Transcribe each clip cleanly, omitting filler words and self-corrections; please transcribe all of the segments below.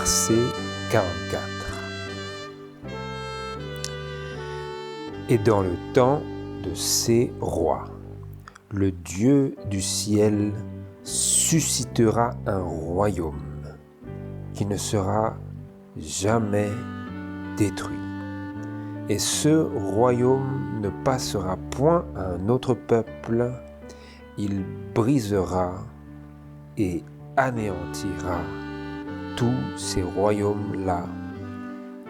verset 44. Et dans le temps de ces rois, le Dieu du ciel suscitera un royaume qui ne sera jamais détruit. Et ce royaume ne passera point à un autre peuple, il brisera et anéantira tous ces royaumes-là,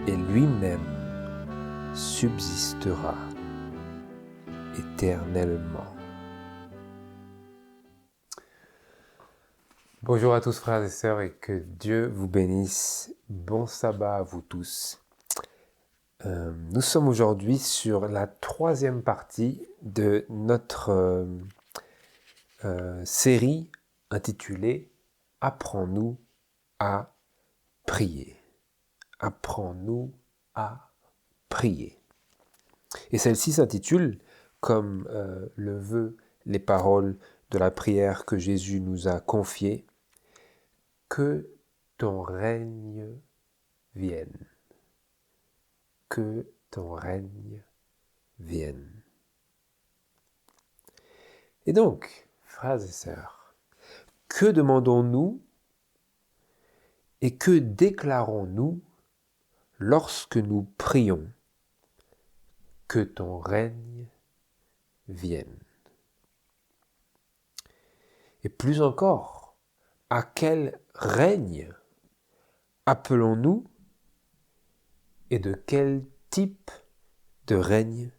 et lui-même subsistera éternellement. Bonjour à tous frères et sœurs, et que Dieu vous bénisse. Bon sabbat à vous tous. Nous sommes aujourd'hui sur la troisième partie de notre série intitulée « Apprends-nous à prier ». Apprends-nous à prier. Et celle-ci s'intitule, comme le veut les paroles de la prière que Jésus nous a confiée, « Que ton règne vienne ». Que ton règne vienne. Et donc, frères et sœurs, que demandons-nous et que déclarons-nous lorsque nous prions que ton règne vienne? Et plus encore, à quel règne appelons-nous et de quel type de règne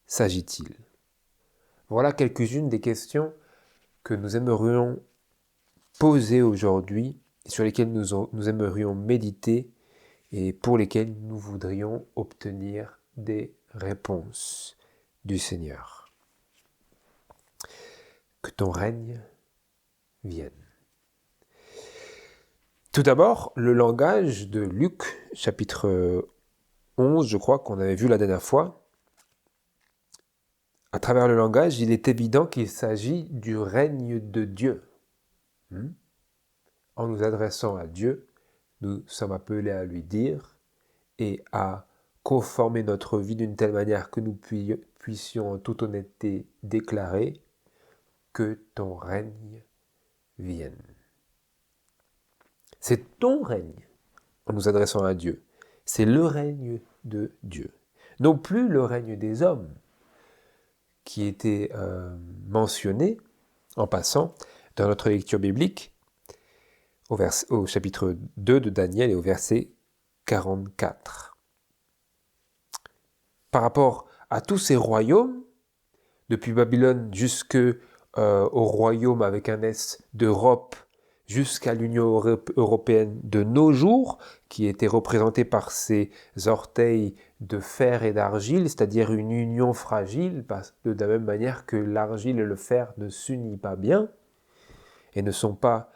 s'agit-il? Voilà quelques-unes des questions que nous aimerions poser aujourd'hui, sur lesquelles nous aimerions méditer et pour lesquelles nous voudrions obtenir des réponses du Seigneur. Que ton règne vienne. Tout d'abord, le langage de Luc, chapitre 11, je crois, qu'on avait vu la dernière fois. À travers le langage, il est évident qu'il s'agit du règne de Dieu. En nous adressant à Dieu, nous sommes appelés à lui dire et à conformer notre vie d'une telle manière que nous puissions en toute honnêteté déclarer que ton règne vienne. C'est ton règne en nous adressant à Dieu. C'est le règne de Dieu. Non plus le règne des hommes qui était mentionné en passant dans notre lecture biblique au chapitre 2 de Daniel et au verset 44. Par rapport à tous ces royaumes, depuis Babylone jusqu'au royaume avec un S d'Europe, jusqu'à l'Union européenne de nos jours, qui était représentée par ces orteils de fer et d'argile, c'est-à-dire une union fragile, de la même manière que l'argile et le fer ne s'unissent pas bien et ne sont pas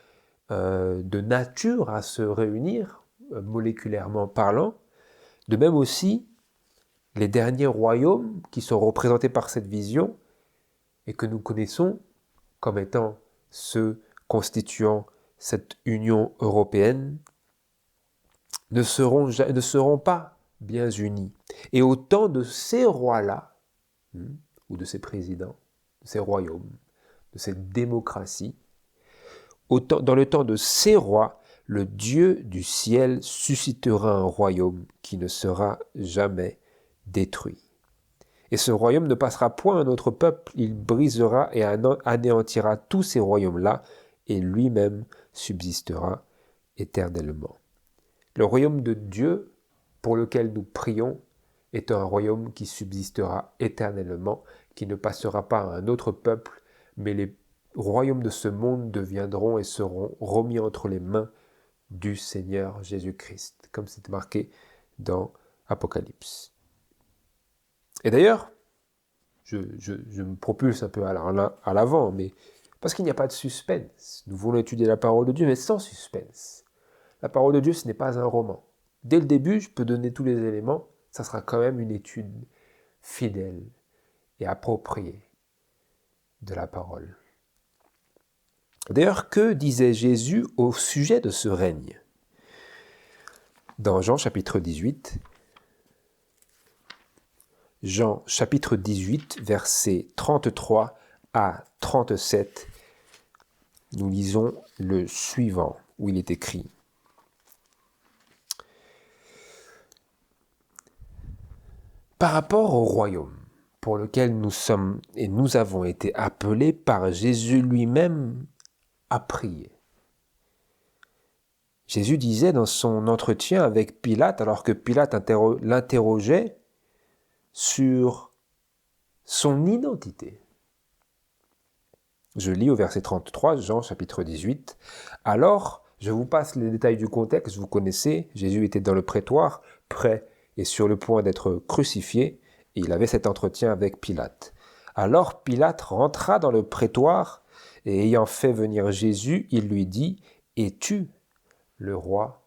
de nature à se réunir, moléculairement parlant. De même aussi, les derniers royaumes qui sont représentés par cette vision et que nous connaissons comme étant ceux constituant cette Union européenne ne seront pas bien unis. Et au temps de ces rois-là, ou de ces présidents, de ces royaumes, de cette démocratie, dans le temps de ces rois, le Dieu du ciel suscitera un royaume qui ne sera jamais détruit. Et ce royaume ne passera point à un autre peuple, il brisera et anéantira tous ces royaumes-là, et lui-même subsistera éternellement. Le royaume de Dieu, pour lequel nous prions, est un royaume qui subsistera éternellement, qui ne passera pas à un autre peuple, mais les royaumes de ce monde deviendront et seront remis entre les mains du Seigneur Jésus-Christ, comme c'est marqué dans Apocalypse. Et d'ailleurs, je me propulse un peu à l'avant, mais parce qu'il n'y a pas de suspense. Nous voulons étudier la parole de Dieu, mais sans suspense. La parole de Dieu, ce n'est pas un roman. Dès le début, je peux donner tous les éléments, ça sera quand même une étude fidèle et appropriée de la parole. D'ailleurs, que disait Jésus au sujet de ce règne ? dans Jean chapitre 18. Jean chapitre 18, versets 33 à 37, nous lisons le suivant, où il est écrit. Par rapport au royaume pour lequel nous sommes et nous avons été appelés par Jésus lui-même à prier. Jésus disait dans son entretien avec Pilate, alors que Pilate l'interrogeait sur son identité. Je lis au verset 33, Jean chapitre 18. Alors, je vous passe les détails du contexte, vous connaissez, Jésus était dans le prétoire, prêt et sur le point d'être crucifié, et il avait cet entretien avec Pilate. Alors Pilate rentra dans le prétoire, et ayant fait venir Jésus, il lui dit, « Es-tu le roi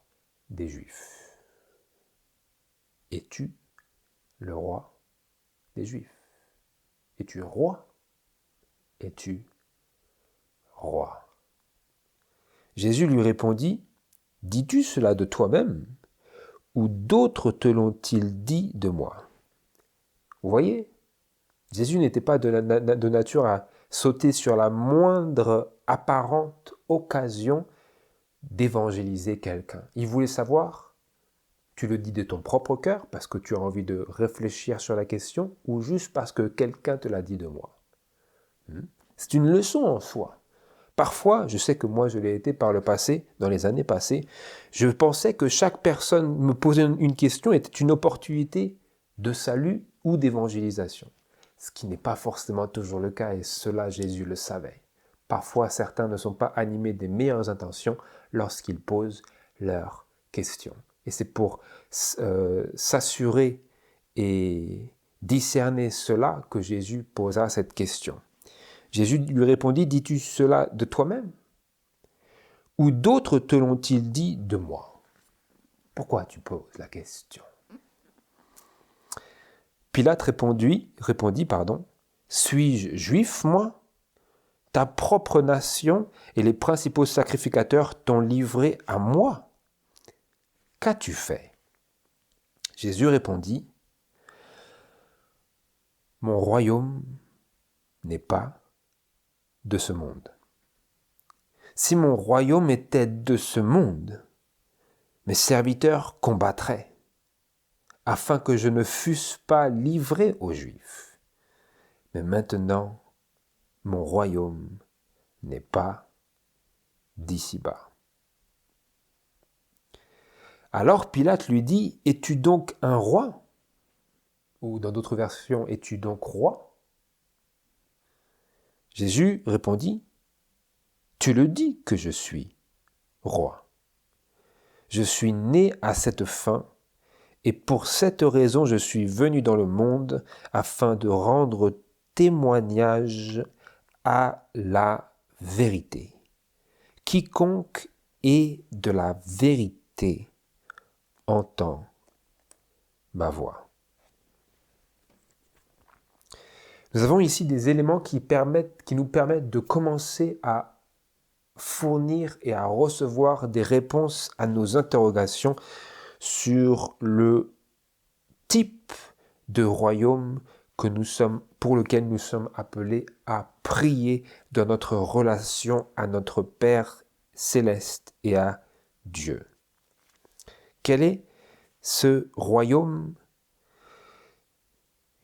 des Juifs ?» Es-tu le roi des Juifs? Es-tu roi? Es-tu roi? Jésus lui répondit, « Dis-tu cela de toi-même, ou d'autres te l'ont-ils dit de moi ?» Vous voyez, Jésus n'était pas de nature à sauter sur la moindre apparente occasion d'évangéliser quelqu'un. Il voulait savoir, tu le dis de ton propre cœur, parce que tu as envie de réfléchir sur la question, ou juste parce que quelqu'un te l'a dit de moi. C'est une leçon en soi. Parfois, je sais que moi je l'ai été par le passé, dans les années passées, je pensais que chaque personne me posait une question était une opportunité de salut ou d'évangélisation. Ce qui n'est pas forcément toujours le cas et cela Jésus le savait. Parfois, certains ne sont pas animés des meilleures intentions lorsqu'ils posent leurs questions. Et c'est pour s'assurer et discerner cela que Jésus posa cette question. Jésus lui répondit, « Dis-tu cela de toi-même? Ou d'autres te l'ont-ils dit de moi ?» Pourquoi tu poses la question? Pilate répondit, « Suis-je juif, moi? Ta propre nation et les principaux sacrificateurs t'ont livré à moi. Qu'as-tu fait? » Jésus répondit, « Mon royaume n'est pas de ce monde. Si mon royaume était de ce monde, mes serviteurs combattraient, afin que je ne fusse pas livré aux Juifs. Mais maintenant, mon royaume n'est pas d'ici-bas. » Alors Pilate lui dit, « Es-tu donc un roi ?» Ou dans d'autres versions, « Es-tu donc roi ?» Jésus répondit, « Tu le dis que je suis roi. Je suis né à cette fin, et pour cette raison je suis venu dans le monde afin de rendre témoignage à la vérité. Quiconque est de la vérité entend ma voix. » Nous avons ici des éléments qui nous permettent de commencer à fournir et à recevoir des réponses à nos interrogations sur le type de royaume pour lequel nous sommes appelés à prier dans notre relation à notre Père céleste et à Dieu. Quel est ce royaume?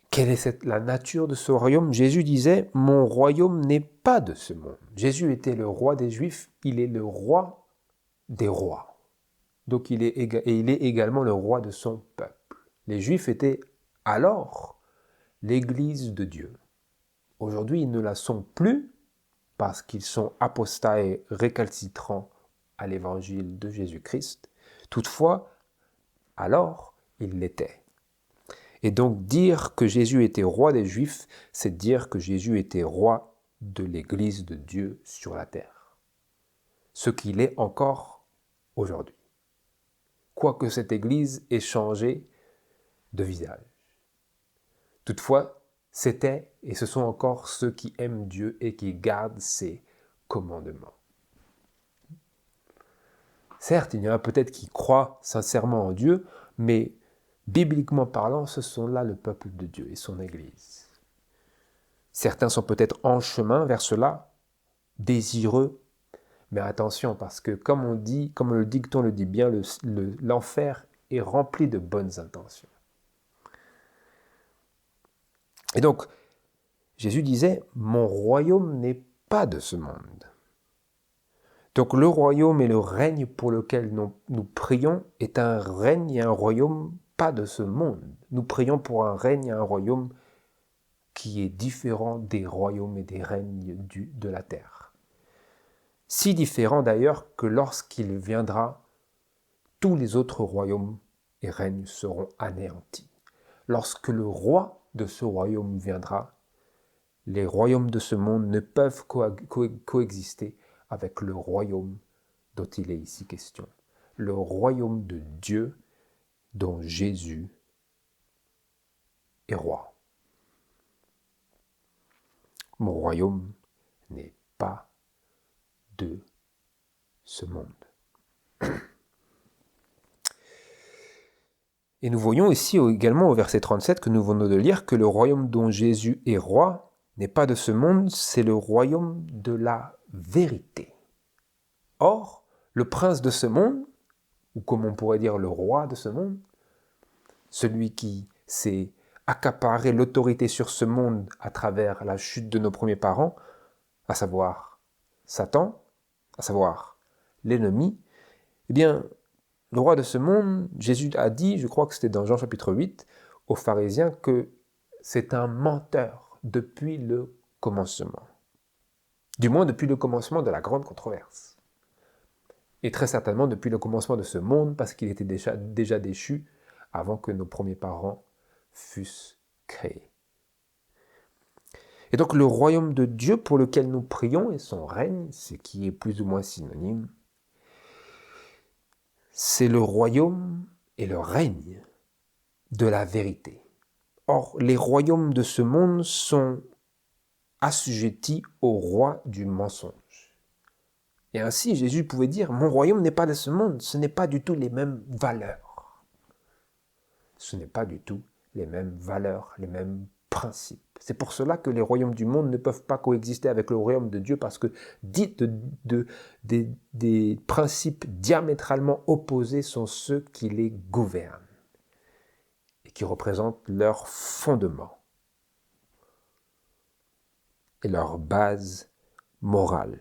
Quelle est la nature de ce royaume? Jésus disait, « Mon royaume n'est pas de ce monde. » Jésus était le roi des Juifs, il est le roi des rois. Donc il est également le roi de son peuple. Les Juifs étaient alors l'Église de Dieu. Aujourd'hui, ils ne la sont plus parce qu'ils sont apostats et récalcitrants à l'évangile de Jésus-Christ. Toutefois, alors, ils l'étaient. Et donc dire que Jésus était roi des Juifs, c'est dire que Jésus était roi de l'Église de Dieu sur la terre. Ce qu'il est encore aujourd'hui. Quoique cette Église ait changé de visage. Toutefois, c'était et ce sont encore ceux qui aiment Dieu et qui gardent ses commandements. Certes, il y en a peut-être qui croient sincèrement en Dieu, mais bibliquement parlant, ce sont là le peuple de Dieu et son Église. Certains sont peut-être en chemin vers cela, désireux, mais attention, parce que comme le dicton le dit bien, l'enfer est rempli de bonnes intentions. Et donc, Jésus disait, mon royaume n'est pas de ce monde. Donc le royaume et le règne pour lequel nous prions est un règne et un royaume pas de ce monde. Nous prions pour un règne et un royaume qui est différent des royaumes et des règnes de la terre. Si différent d'ailleurs que lorsqu'il viendra, tous les autres royaumes et règnes seront anéantis. Lorsque le roi de ce royaume viendra, les royaumes de ce monde ne peuvent coexister avec le royaume dont il est ici question. Le royaume de Dieu dont Jésus est roi. Mon royaume n'est pas de ce monde. Et nous voyons ici également au verset 37 que nous venons de lire que le royaume dont Jésus est roi n'est pas de ce monde, c'est le royaume de la vérité. Or, le prince de ce monde, ou comme on pourrait dire le roi de ce monde, celui qui s'est accaparé l'autorité sur ce monde à travers la chute de nos premiers parents, à savoir Satan, à savoir l'ennemi, eh bien, le roi de ce monde, Jésus a dit, je crois que c'était dans Jean chapitre 8, aux pharisiens que c'est un menteur depuis le commencement. Du moins depuis le commencement de la grande controverse. Et très certainement depuis le commencement de ce monde, parce qu'il était déjà déchu avant que nos premiers parents fussent créés. Et donc le royaume de Dieu pour lequel nous prions et son règne, ce qui est plus ou moins synonyme, c'est le royaume et le règne de la vérité. Or, les royaumes de ce monde sont assujettis au roi du mensonge. Et ainsi, Jésus pouvait dire, mon royaume n'est pas de ce monde, ce n'est pas du tout les mêmes valeurs. Ce n'est pas du tout les mêmes valeurs, les mêmes principes. C'est pour cela que les royaumes du monde ne peuvent pas coexister avec le royaume de Dieu, parce que des principes diamétralement opposés sont ceux qui les gouvernent et qui représentent leur fondement et leur base morale.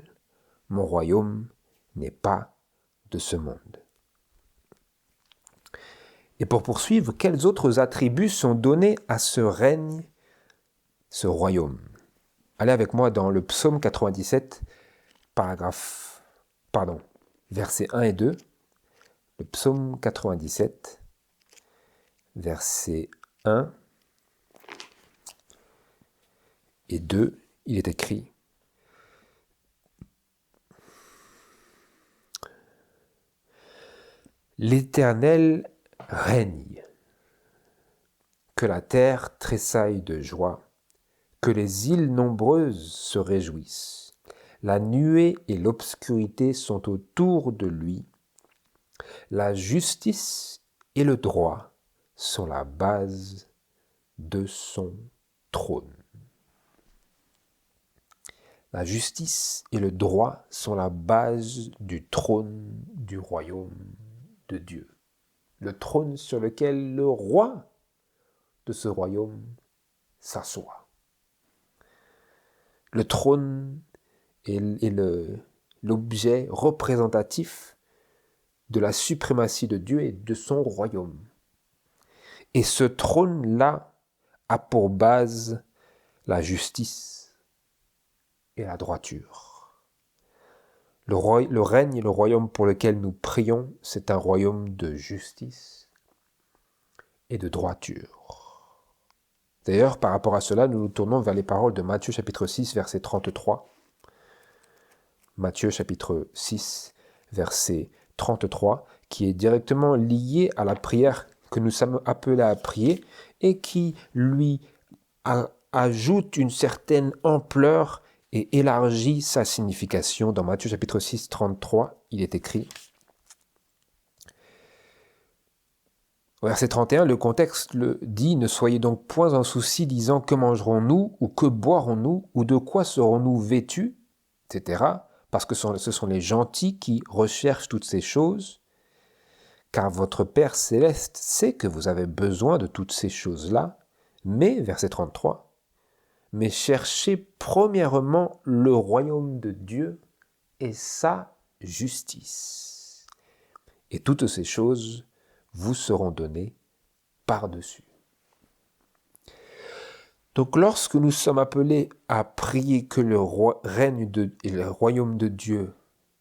Mon royaume n'est pas de ce monde. Et pour poursuivre, quels autres attributs sont donnés à ce règne, ce royaume? Allez avec moi dans le psaume 97, versets 1 et 2. Le psaume 97, versets 1 et 2, il est écrit: L'Éternel règne, que la terre tressaille de joie, que les îles nombreuses se réjouissent. La nuée et l'obscurité sont autour de lui. La justice et le droit sont la base de son trône. La justice et le droit sont la base du trône du royaume de Dieu. Le trône sur lequel le roi de ce royaume s'assoit. Le trône est l'objet représentatif de la suprématie de Dieu et de son royaume. Et ce trône-là a pour base la justice et la droiture. Le règne et le royaume pour lequel nous prions, c'est un royaume de justice et de droiture. D'ailleurs, par rapport à cela, nous nous tournons vers les paroles de Matthieu chapitre 6, verset 33. Matthieu chapitre 6, verset 33, qui est directement lié à la prière que nous sommes appelés à prier et qui lui ajoute une certaine ampleur et élargit sa signification. Dans Matthieu chapitre 6, 33, il est écrit: Au verset 31, le contexte le dit « Ne soyez donc point en souci, disant que mangerons-nous, ou que boirons-nous, ou de quoi serons-nous vêtus, etc. » Parce que ce sont les gentils qui recherchent toutes ces choses, car votre Père céleste sait que vous avez besoin de toutes ces choses-là. Mais, verset 33, « Mais cherchez premièrement le royaume de Dieu et sa justice. Et toutes ces choses vous seront données par-dessus. » Donc lorsque nous sommes appelés à prier que le règne et le royaume de Dieu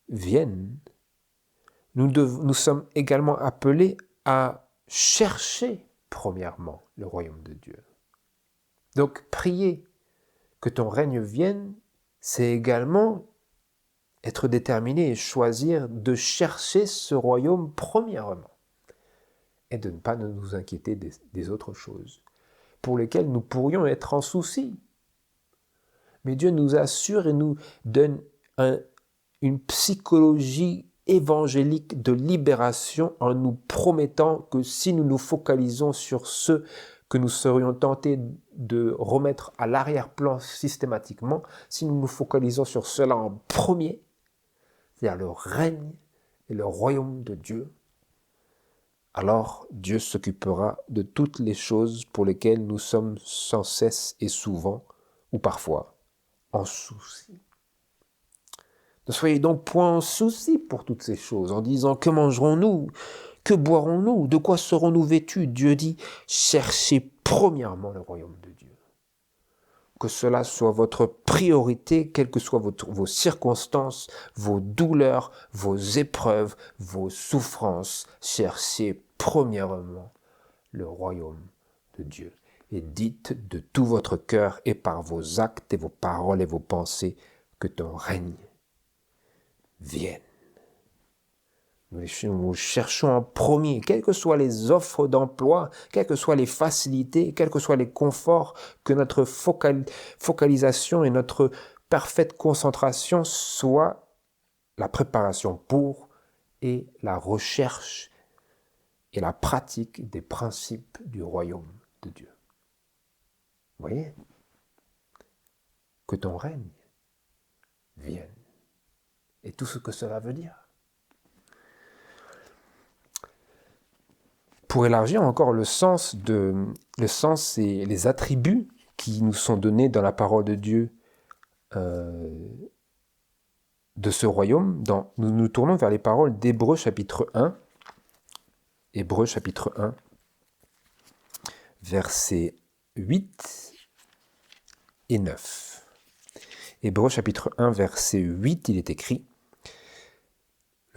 viennent, nous sommes également appelés à chercher premièrement le royaume de Dieu. Donc prier que ton règne vienne, c'est également être déterminé et choisir de chercher ce royaume premièrement et de ne pas nous inquiéter des autres choses pour lesquelles nous pourrions être en souci. Mais Dieu nous assure et nous donne une psychologie évangélique de libération en nous promettant que si nous nous focalisons sur ce que nous serions tentés de remettre à l'arrière-plan systématiquement, si nous nous focalisons sur cela en premier, c'est-à-dire le règne et le royaume de Dieu, alors Dieu s'occupera de toutes les choses pour lesquelles nous sommes sans cesse et souvent, ou parfois, en souci. Ne soyez donc point en souci pour toutes ces choses, en disant « Que mangerons-nous ? Que boirons-nous ? De quoi serons-nous vêtus ?» Dieu dit « Cherchez premièrement le royaume de Dieu. » Que cela soit votre priorité, quelles que soient vos circonstances, vos douleurs, vos épreuves, vos souffrances. Cherchez premièrement le royaume de Dieu. Et dites de tout votre cœur et par vos actes et vos paroles et vos pensées que ton règne vienne. Nous cherchons en premier, quelles que soient les offres d'emploi, quelles que soient les facilités, quels que soient les conforts, que notre focalisation et notre parfaite concentration soient la préparation pour et la recherche et la pratique des principes du royaume de Dieu. Vous voyez ? Que ton règne vienne. Et tout ce que cela veut dire. Pour élargir encore le sens et les attributs qui nous sont donnés dans la parole de Dieu de ce royaume, nous nous tournons vers les paroles d'Hébreux chapitre 1, Hébreux chapitre 1, versets 8 et 9. Hébreux chapitre 1, verset 8, il est écrit,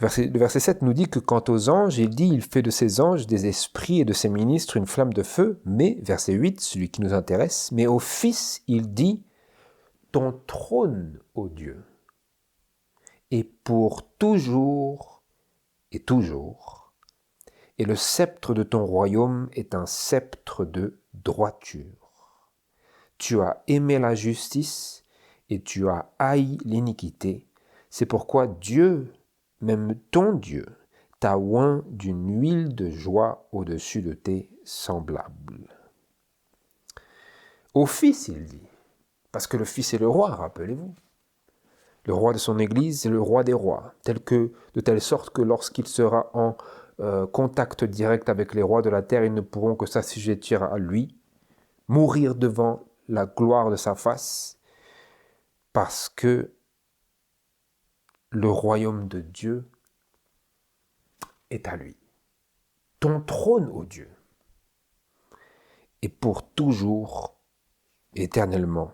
le verset 7 nous dit que quant aux anges, il dit « Il fait de ses anges des esprits et de ses ministres une flamme de feu ». Mais, verset 8, celui qui nous intéresse, « Mais au Fils, il dit « Ton trône, ô Dieu, est pour toujours et toujours, et le sceptre de ton royaume est un sceptre de droiture. Tu as aimé la justice et tu as haï l'iniquité. C'est pourquoi Dieu, même ton Dieu, t'a oint d'une huile de joie au-dessus de tes semblables. » Au Fils, il dit, parce que le Fils est le roi, rappelez-vous. Le roi de son Église est le roi des rois, de telle sorte que lorsqu'il sera en contact direct avec les rois de la terre, ils ne pourront que s'assujettir à lui, mourir devant la gloire de sa face, parce que le royaume de Dieu est à lui. Ton trône, ô Dieu, est pour toujours, éternellement.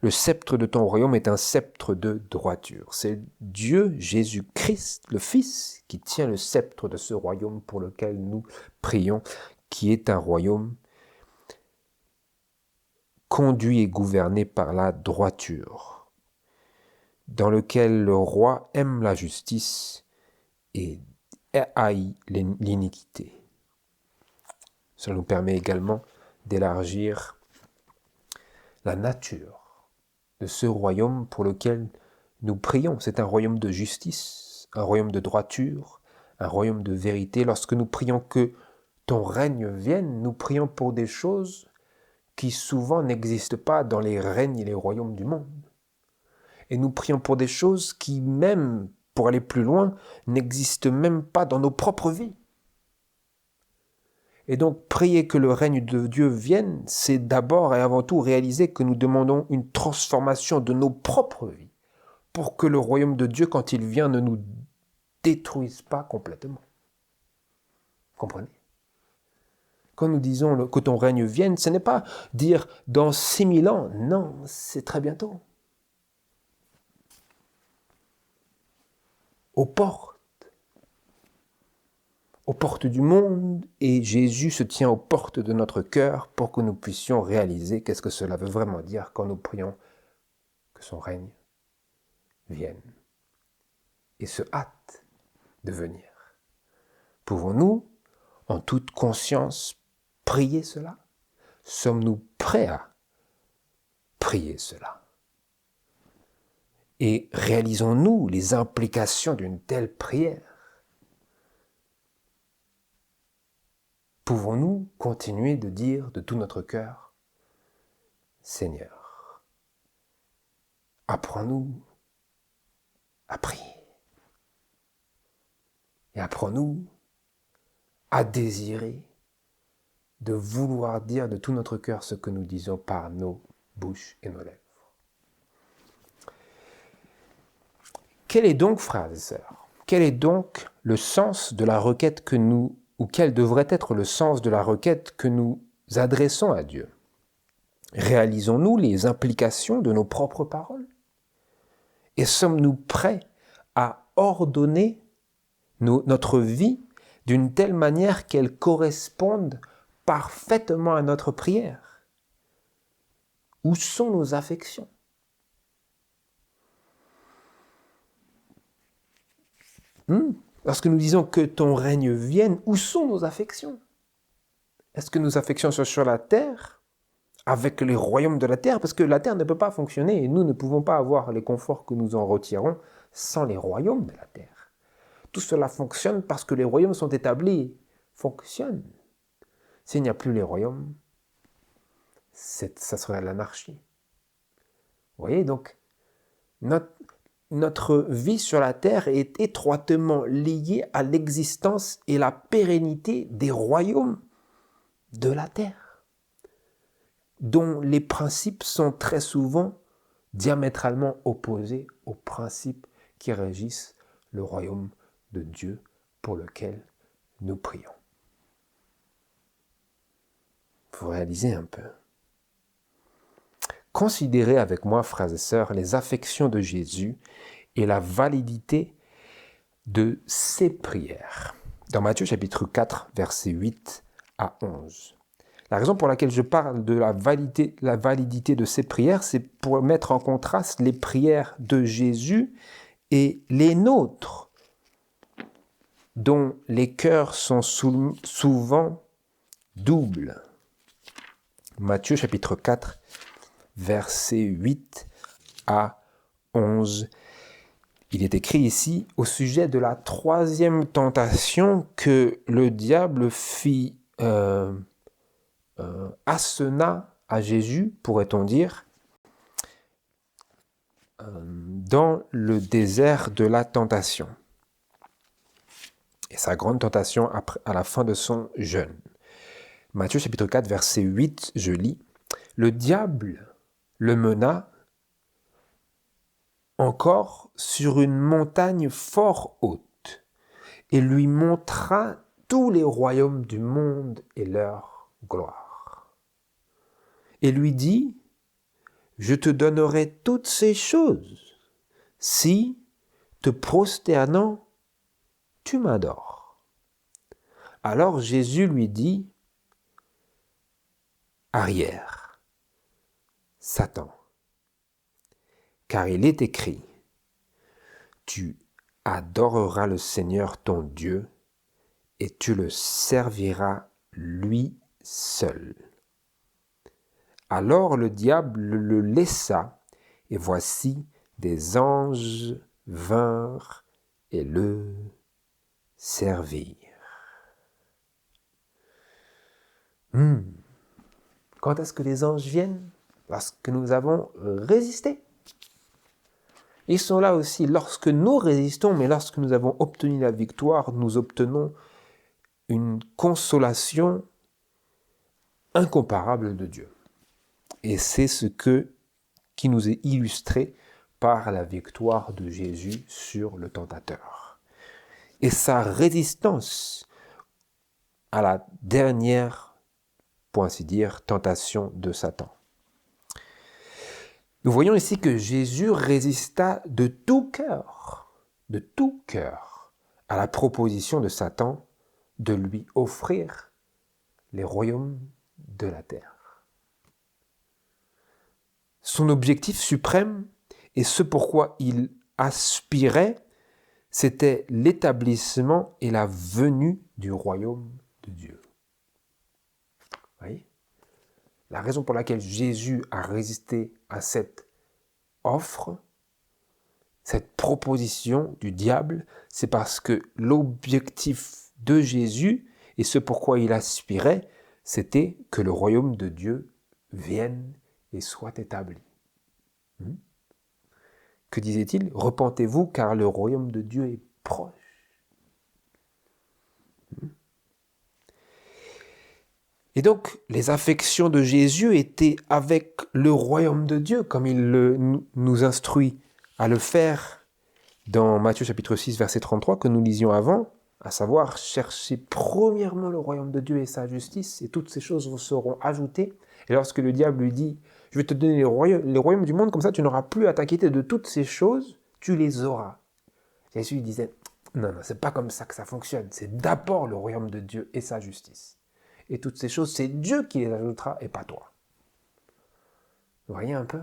Le sceptre de ton royaume est un sceptre de droiture. C'est Dieu, Jésus-Christ, le Fils, qui tient le sceptre de ce royaume pour lequel nous prions, qui est un royaume conduit et gouverné par la droiture, dans lequel le roi aime la justice et haït l'iniquité. Cela nous permet également d'élargir la nature de ce royaume pour lequel nous prions. C'est un royaume de justice, un royaume de droiture, un royaume de vérité. Lorsque nous prions que ton règne vienne, nous prions pour des choses qui souvent n'existent pas dans les règnes et les royaumes du monde. Et nous prions pour des choses qui, même pour aller plus loin, n'existent même pas dans nos propres vies. Et donc, prier que le règne de Dieu vienne, c'est d'abord et avant tout réaliser que nous demandons une transformation de nos propres vies pour que le royaume de Dieu, quand il vient, ne nous détruise pas complètement. Comprenez ? Quand nous disons que ton règne vienne, ce n'est pas dire dans 6000 ans, non, c'est très bientôt. Aux portes du monde, et Jésus se tient aux portes de notre cœur pour que nous puissions réaliser qu'est-ce que cela veut vraiment dire quand nous prions que son règne vienne et se hâte de venir. Pouvons-nous, en toute conscience, prier cela ? Sommes-nous prêts à prier cela ? Et réalisons-nous les implications d'une telle prière ? Pouvons-nous continuer de dire de tout notre cœur, Seigneur, apprends-nous à prier et apprends-nous à désirer de vouloir dire de tout notre cœur ce que nous disons par nos bouches et nos lèvres. Quel est donc, frères et sœurs, quel est donc le sens de la requête que nous, ou quel devrait être le sens de la requête que nous adressons à Dieu ? Réalisons-nous les implications de nos propres paroles ? Et sommes-nous prêts à ordonner notre vie d'une telle manière qu'elle corresponde parfaitement à notre prière ? Où sont nos affections ? Lorsque nous disons que ton règne vienne, où sont nos affections ? Est-ce que nos affections sont sur la terre, avec les royaumes de la terre ? Parce que la terre ne peut pas fonctionner et nous ne pouvons pas avoir les conforts que nous en retirons sans les royaumes de la terre. Tout cela fonctionne parce que les royaumes sont établis, fonctionnent. S'il n'y a plus les royaumes, ça serait l'anarchie. Vous voyez, donc, notre vie sur la terre est étroitement liée à l'existence et la pérennité des royaumes de la terre, dont les principes sont très souvent diamétralement opposés aux principes qui régissent le royaume de Dieu pour lequel nous prions. Il faut réaliser un peu. Considérez avec moi, frères et sœurs, les affections de Jésus et la validité de ses prières. Dans Matthieu chapitre 4, versets 8 à 11. La raison pour laquelle je parle de la validité de ces prières, c'est pour mettre en contraste les prières de Jésus et les nôtres, dont les cœurs sont souvent doubles. Matthieu chapitre 4, versets 8 à 11. Il est écrit ici au sujet de la troisième tentation que le diable assena à Jésus, pourrait-on dire, dans le désert de la tentation. Et sa grande tentation à la fin de son jeûne. Matthieu chapitre 4, verset 8, je lis. Le diable le mena encore sur une montagne fort haute et lui montra tous les royaumes du monde et leur gloire. Et lui dit, je te donnerai toutes ces choses si, te prosternant, tu m'adores. Alors Jésus lui dit, arrière, Satan, car il est écrit, tu adoreras le Seigneur ton Dieu et tu le serviras lui seul. Alors le diable le laissa, et voici des anges vinrent et le servirent. Quand est-ce que les anges viennent? Lorsque nous avons résisté. Ils sont là aussi lorsque nous résistons, mais lorsque nous avons obtenu la victoire, nous obtenons une consolation incomparable de Dieu. Et c'est ce qui nous est illustré par la victoire de Jésus sur le tentateur. Et sa résistance à la dernière, pour ainsi dire, tentation de Satan. Nous voyons ici que Jésus résista de tout cœur, à la proposition de Satan de lui offrir les royaumes de la terre. Son objectif suprême et ce pourquoi il aspirait, c'était l'établissement et la venue du royaume de Dieu. Vous voyez ? La raison pour laquelle Jésus a résisté à cette offre, cette proposition du diable, c'est parce que l'objectif de Jésus et ce pourquoi il aspirait, c'était que le royaume de Dieu vienne et soit établi. Que disait-il? Repentez-vous car le royaume de Dieu est proche. Et donc, les affections de Jésus étaient avec le royaume de Dieu, comme il nous instruit à le faire dans Matthieu chapitre 6, verset 33, que nous lisions avant, à savoir, cherchez premièrement le royaume de Dieu et sa justice, et toutes ces choses vous seront ajoutées. Et lorsque le diable lui dit, je vais te donner les royaumes du monde, comme ça tu n'auras plus à t'inquiéter de toutes ces choses, tu les auras. Jésus disait, non, c'est pas comme ça que ça fonctionne, c'est d'abord le royaume de Dieu et sa justice. Et toutes ces choses, c'est Dieu qui les ajoutera et pas toi. Vous voyez un peu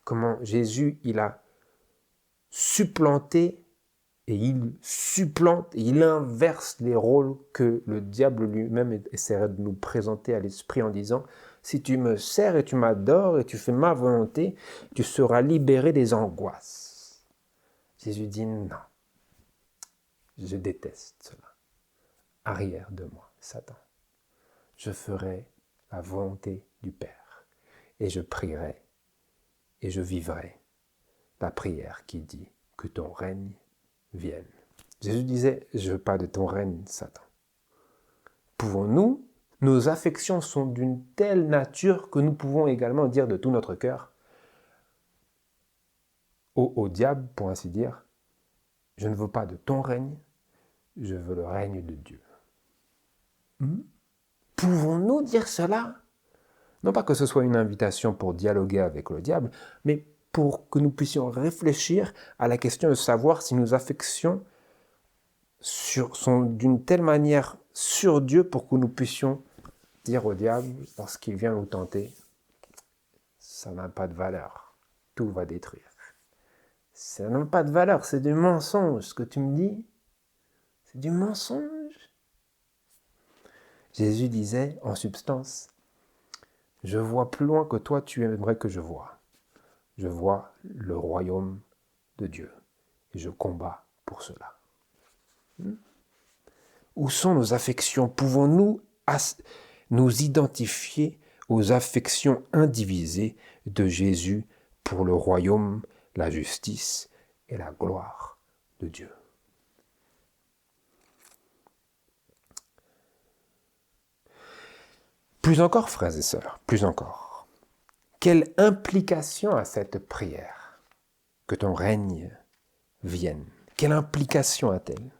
comment Jésus, il a supplanté et il supplante et il inverse les rôles que le diable lui-même essaierait de nous présenter à l'esprit en disant « Si tu me sers et tu m'adores et tu fais ma volonté, tu seras libéré des angoisses. » Jésus dit « Non, je déteste cela. Arrière de moi, Satan. Je ferai la volonté du Père et je prierai et je vivrai la prière qui dit que ton règne vienne. » Jésus disait, je veux pas de ton règne, Satan. Pouvons-nous, nos affections sont d'une telle nature que nous pouvons également dire de tout notre cœur au diable, pour ainsi dire, je ne veux pas de ton règne, je veux le règne de Dieu. Pouvons-nous dire cela? Non pas que ce soit une invitation pour dialoguer avec le diable, mais pour que nous puissions réfléchir à la question de savoir si nos affections sont d'une telle manière sur Dieu pour que nous puissions dire au diable, lorsqu'il vient nous tenter, ça n'a pas de valeur, tout va détruire. Ça n'a pas de valeur, c'est du mensonge, ce que tu me dis, c'est du mensonge. Jésus disait, en substance, je vois plus loin que toi tu aimerais que je voie. Je vois le royaume de Dieu et je combats pour cela. Où sont nos affections? Pouvons-nous nous identifier aux affections indivisées de Jésus pour le royaume, la justice et la gloire de Dieu? Plus encore, frères et sœurs, plus encore. Quelle implication a cette prière? Que ton règne vienne. Quelle implication a-t-elle?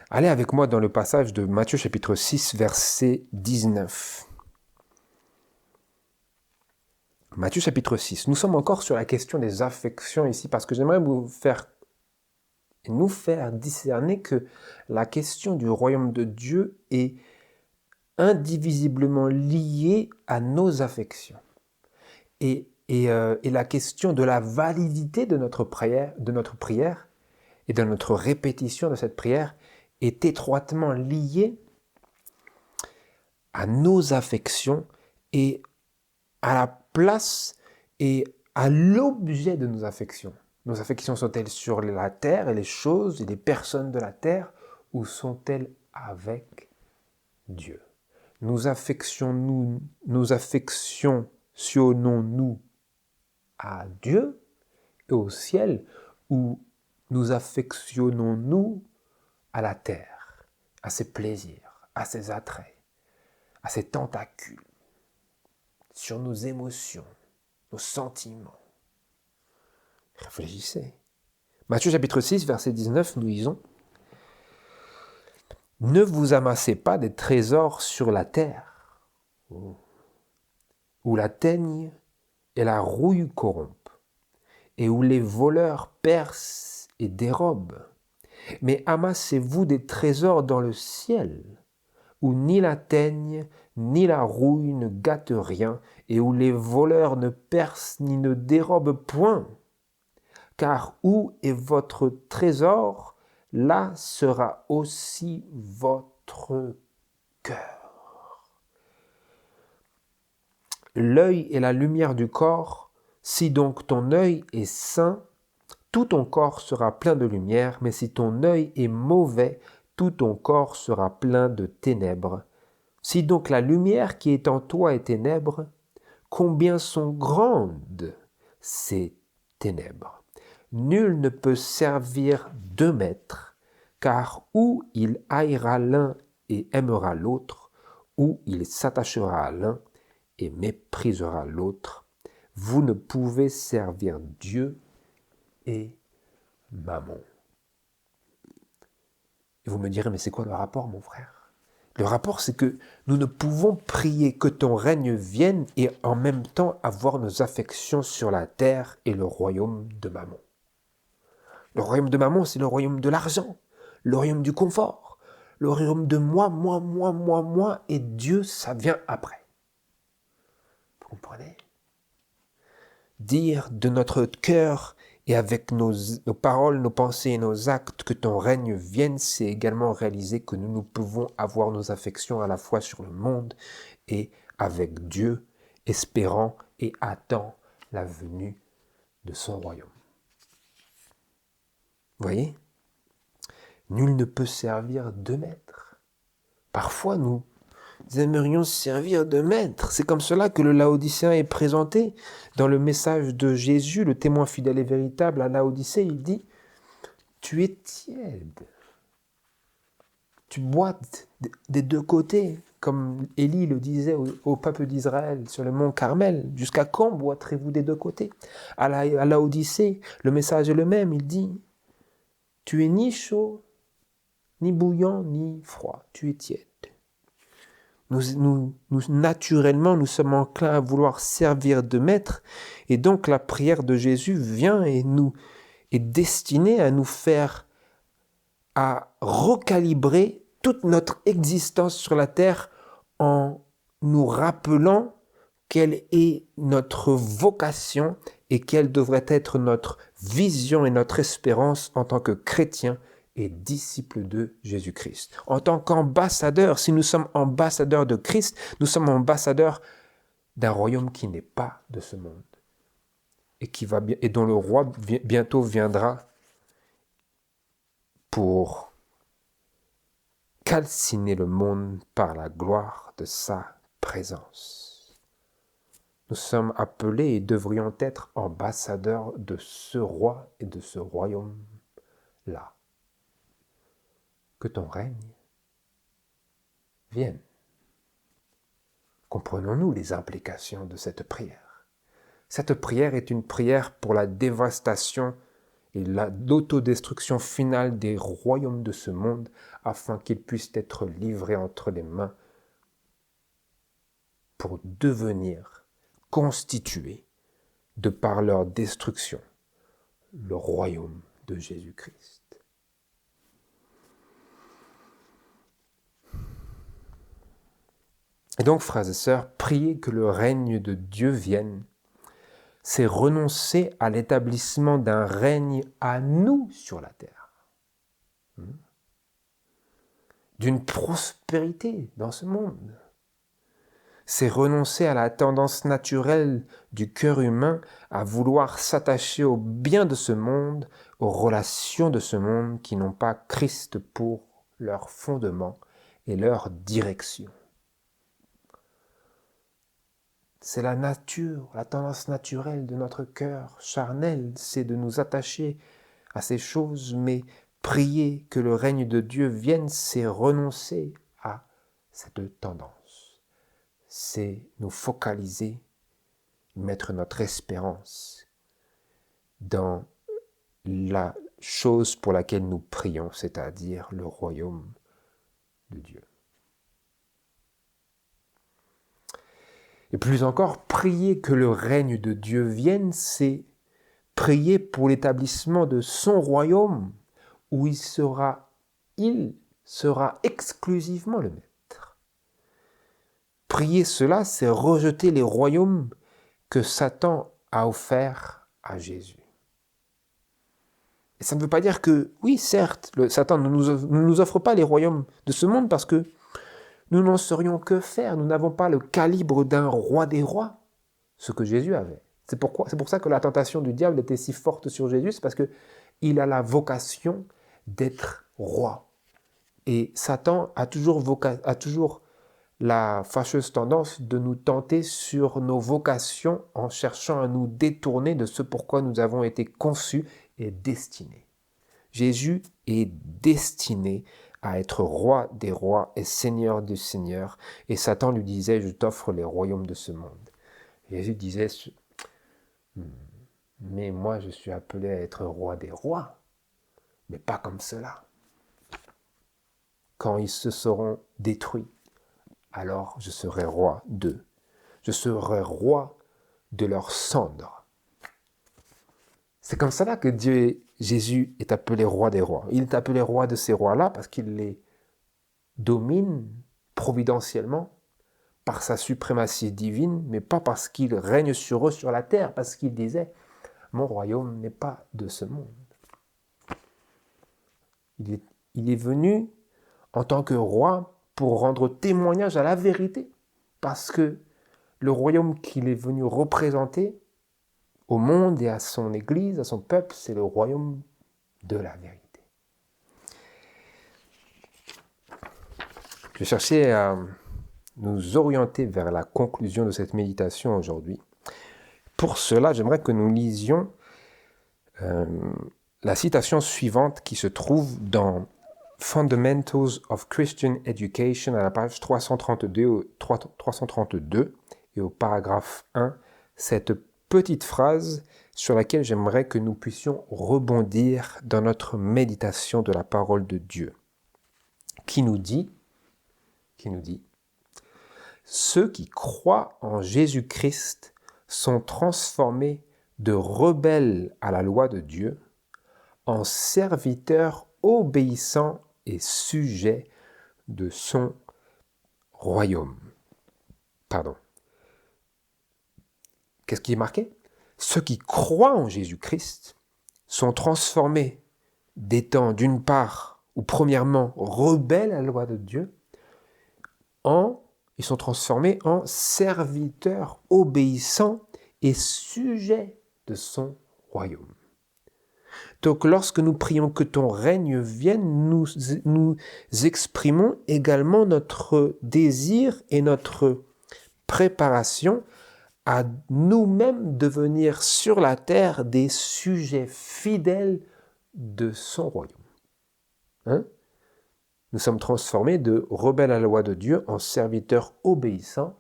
Allez avec moi dans le passage de Matthieu chapitre 6, verset 19. Matthieu chapitre 6. Nous sommes encore sur la question des affections ici parce que j'aimerais nous faire discerner que la question du royaume de Dieu est indivisiblement liée à nos affections. Et la question de la validité de notre prière et de notre répétition de cette prière est étroitement liée à nos affections et à la place et à l'objet de nos affections. Nos affections sont-elles sur la terre et les choses et les personnes de la terre ou sont-elles avec Dieu? Nous affectionnons-nous à Dieu et au ciel, ou nous affectionnons-nous à la terre, à ses plaisirs, à ses attraits, à ses tentacules, sur nos émotions, nos sentiments? Réfléchissez. Matthieu chapitre 6, verset 19, nous lisons: « Ne vous amassez pas des trésors sur la terre, où la teigne et la rouille corrompent, et où les voleurs percent et dérobent. Mais amassez-vous des trésors dans le ciel, où ni la teigne ni la rouille ne gâtent rien, et où les voleurs ne percent ni ne dérobent point. Car où est votre trésor, là sera aussi votre cœur. L'œil est la lumière du corps. Si donc ton œil est sain, tout ton corps sera plein de lumière, mais si ton œil est mauvais, tout ton corps sera plein de ténèbres. Si donc la lumière qui est en toi est ténèbres, combien sont grandes ces ténèbres? Nul ne peut servir deux maîtres, car ou il haïra l'un et aimera l'autre, ou il s'attachera à l'un et méprisera l'autre. Vous ne pouvez servir Dieu et Mammon. Et vous me direz, mais c'est quoi le rapport, mon frère? Le rapport, c'est que nous ne pouvons prier que ton règne vienne et en même temps avoir nos affections sur la terre et le royaume de Mammon. Le royaume de Mammon, c'est le royaume de l'argent, le royaume du confort, le royaume de moi, et Dieu, ça vient après. Vous comprenez? Dire de notre cœur et avec nos paroles, nos pensées et nos actes que ton règne vienne, c'est également réaliser que nous pouvons avoir nos affections à la fois sur le monde et avec Dieu, espérant et attendant la venue de son royaume. Vous voyez? Nul ne peut servir deux maîtres. Parfois, nous aimerions servir de maître. C'est comme cela que le Laodicéen est présenté. Dans le message de Jésus, le témoin fidèle et véritable à Laodicée, il dit « Tu es tiède. Tu bois des deux côtés. » Comme Élie le disait au peuple d'Israël sur le mont Carmel. « Jusqu'à quand boiterez-vous des deux côtés ?» À Laodicée, le message est le même. Il dit « Tu es ni chaud, ni bouillant, ni froid. Tu es tiède. » Naturellement, nous sommes enclins à vouloir servir de maître, et donc la prière de Jésus vient et est destinée à nous faire, à recalibrer toute notre existence sur la terre en nous rappelant quelle est notre vocation et quelle devrait être notre vision et notre espérance en tant que chrétiens et disciples de Jésus-Christ. En tant qu'ambassadeurs, si nous sommes ambassadeurs de Christ, nous sommes ambassadeurs d'un royaume qui n'est pas de ce monde et dont le roi bientôt viendra pour calciner le monde par la gloire de sa présence. Nous sommes appelés et devrions être ambassadeurs de ce roi et de ce royaume-là. Que ton règne vienne. Comprenons-nous les implications de cette prière? Cette prière est une prière pour la dévastation et l'autodestruction finale des royaumes de ce monde afin qu'ils puissent être livrés entre les mains pour devenir constitués, de par leur destruction, le royaume de Jésus-Christ. Et donc, frères et sœurs, prier que le règne de Dieu vienne, c'est renoncer à l'établissement d'un règne à nous sur la terre. D'une prospérité dans ce monde. C'est renoncer à la tendance naturelle du cœur humain à vouloir s'attacher aux biens de ce monde, aux relations de ce monde qui n'ont pas Christ pour leur fondement et leur direction. C'est la nature, la tendance naturelle de notre cœur charnel, c'est de nous attacher à ces choses, mais prier que le règne de Dieu vienne, c'est renoncer à cette tendance. C'est nous focaliser, mettre notre espérance dans la chose pour laquelle nous prions, c'est-à-dire le royaume de Dieu. Et plus encore, prier que le règne de Dieu vienne, c'est prier pour l'établissement de son royaume où il sera exclusivement le maître. Prier cela, c'est rejeter les royaumes que Satan a offerts à Jésus. Et ça ne veut pas dire que, oui, certes, Satan ne nous offre pas les royaumes de ce monde parce que nous n'en saurions que faire. Nous n'avons pas le calibre d'un roi des rois, ce que Jésus avait. C'est pour ça que la tentation du diable était si forte sur Jésus, c'est parce qu'il a la vocation d'être roi. Et Satan a toujours la fâcheuse tendance de nous tenter sur nos vocations en cherchant à nous détourner de ce pourquoi nous avons été conçus et destinés. Jésus est destiné à être roi des rois et seigneur des seigneurs. Et Satan lui disait, je t'offre les royaumes de ce monde. Jésus disait, mais moi je suis appelé à être roi des rois, mais pas comme cela. Quand ils se seront détruits, alors je serai roi d'eux. Je serai roi de leurs cendres. C'est comme cela que Jésus est appelé roi des rois. Il est appelé roi de ces rois-là parce qu'il les domine providentiellement par sa suprématie divine, mais pas parce qu'il règne sur eux sur la terre, parce qu'il disait « Mon royaume n'est pas de ce monde ». Il est venu en tant que roi pour rendre témoignage à la vérité, parce que le royaume qu'il est venu représenter au monde et à son Église, à son peuple, c'est le royaume de la vérité. Je cherchais à nous orienter vers la conclusion de cette méditation aujourd'hui. Pour cela, j'aimerais que nous lisions la citation suivante qui se trouve dans Fundamentals of Christian Education à la page 332 et au paragraphe 1, cette petite phrase sur laquelle j'aimerais que nous puissions rebondir dans notre méditation de la parole de Dieu, qui nous dit, ceux qui croient en Jésus-Christ sont transformés de rebelles à la loi de Dieu en serviteurs obéissants et sujets de son royaume. Qu'est-ce qui est marqué ? Ceux qui croient en Jésus-Christ sont transformés d'étant d'une part ou premièrement rebelles à la loi de Dieu, ils sont transformés en serviteurs obéissants et sujets de son royaume. Donc lorsque nous prions que ton règne vienne, nous exprimons également notre désir et notre préparation à nous-mêmes devenir sur la terre des sujets fidèles de son royaume. Nous sommes transformés de rebelles à la loi de Dieu en serviteurs obéissants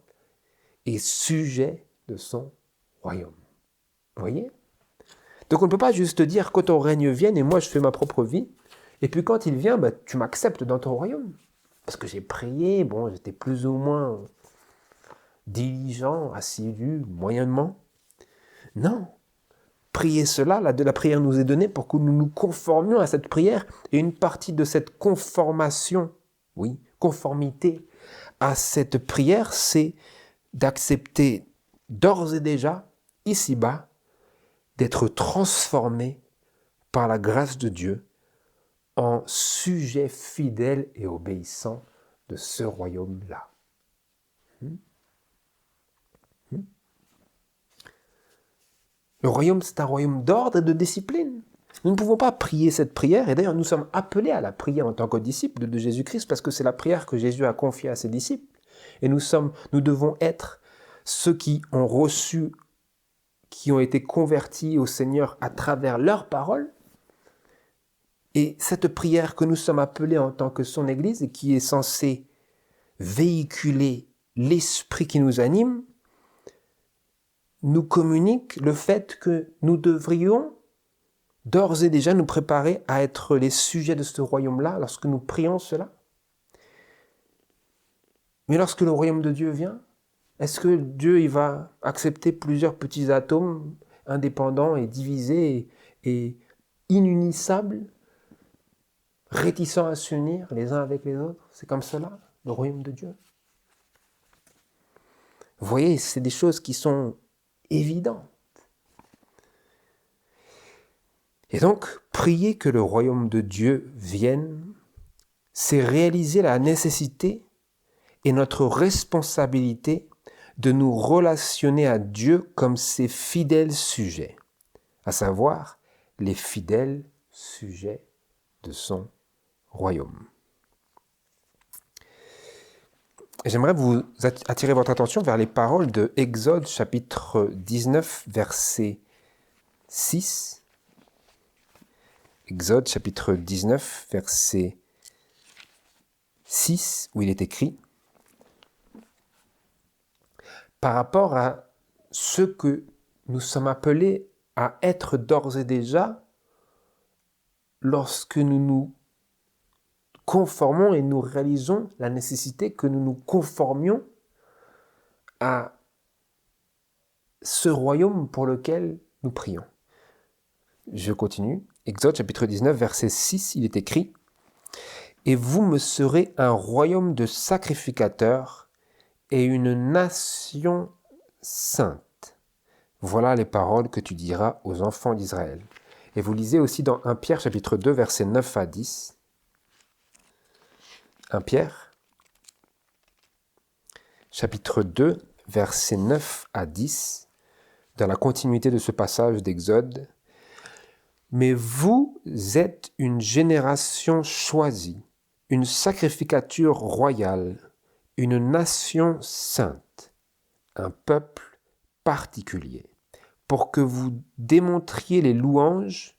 et sujets de son royaume. Vous voyez ? Donc on ne peut pas juste dire que ton règne vienne et moi je fais ma propre vie. Et puis quand il vient, tu m'acceptes dans ton royaume. Parce que j'ai prié, j'étais plus ou moins diligent, assidu, moyennement. Non. Prier cela, la prière nous est donnée pour que nous nous conformions à cette prière. Et une partie de cette conformité à cette prière, c'est d'accepter d'ores et déjà, ici-bas, d'être transformé par la grâce de Dieu en sujet fidèle et obéissant de ce royaume-là. Le royaume, c'est un royaume d'ordre et de discipline. Nous ne pouvons pas prier cette prière, et d'ailleurs nous sommes appelés à la prier en tant que disciples de Jésus-Christ, parce que c'est la prière que Jésus a confiée à ses disciples. Et nous devons être ceux qui ont reçu, qui ont été convertis au Seigneur à travers leurs paroles. Et cette prière que nous sommes appelés en tant que son Église, et qui est censée véhiculer l'esprit qui nous anime, nous communique le fait que nous devrions d'ores et déjà nous préparer à être les sujets de ce royaume-là lorsque nous prions cela. Mais lorsque le royaume de Dieu vient, est-ce que Dieu il va accepter plusieurs petits atomes indépendants et divisés et inunissables, réticents à s'unir les uns avec les autres? C'est comme cela, le royaume de Dieu. Vous voyez, c'est des choses qui sont évidentes. Et donc, prier que le royaume de Dieu vienne, c'est réaliser la nécessité et notre responsabilité de nous relationner à Dieu comme ses fidèles sujets, à savoir les fidèles sujets de son royaume. J'aimerais vous attirer votre attention vers les paroles de Exode chapitre 19, verset 6. Exode chapitre 19, verset 6, où il est écrit: par rapport à ce que nous sommes appelés à être d'ores et déjà lorsque nous nous conformons et nous réalisons la nécessité que nous nous conformions à ce royaume pour lequel nous prions. Je continue. Exode chapitre 19, verset 6, il est écrit: et vous me serez un royaume de sacrificateurs et une nation sainte. Voilà les paroles que tu diras aux enfants d'Israël. Et vous lisez aussi dans 1 Pierre chapitre 2, versets 9 à 10. 1 Pierre chapitre 2, versets 9 à 10, dans la continuité de ce passage d'Exode. Mais vous êtes une génération choisie, une sacrificature royale, une nation sainte, un peuple particulier, pour que vous démontriez les louanges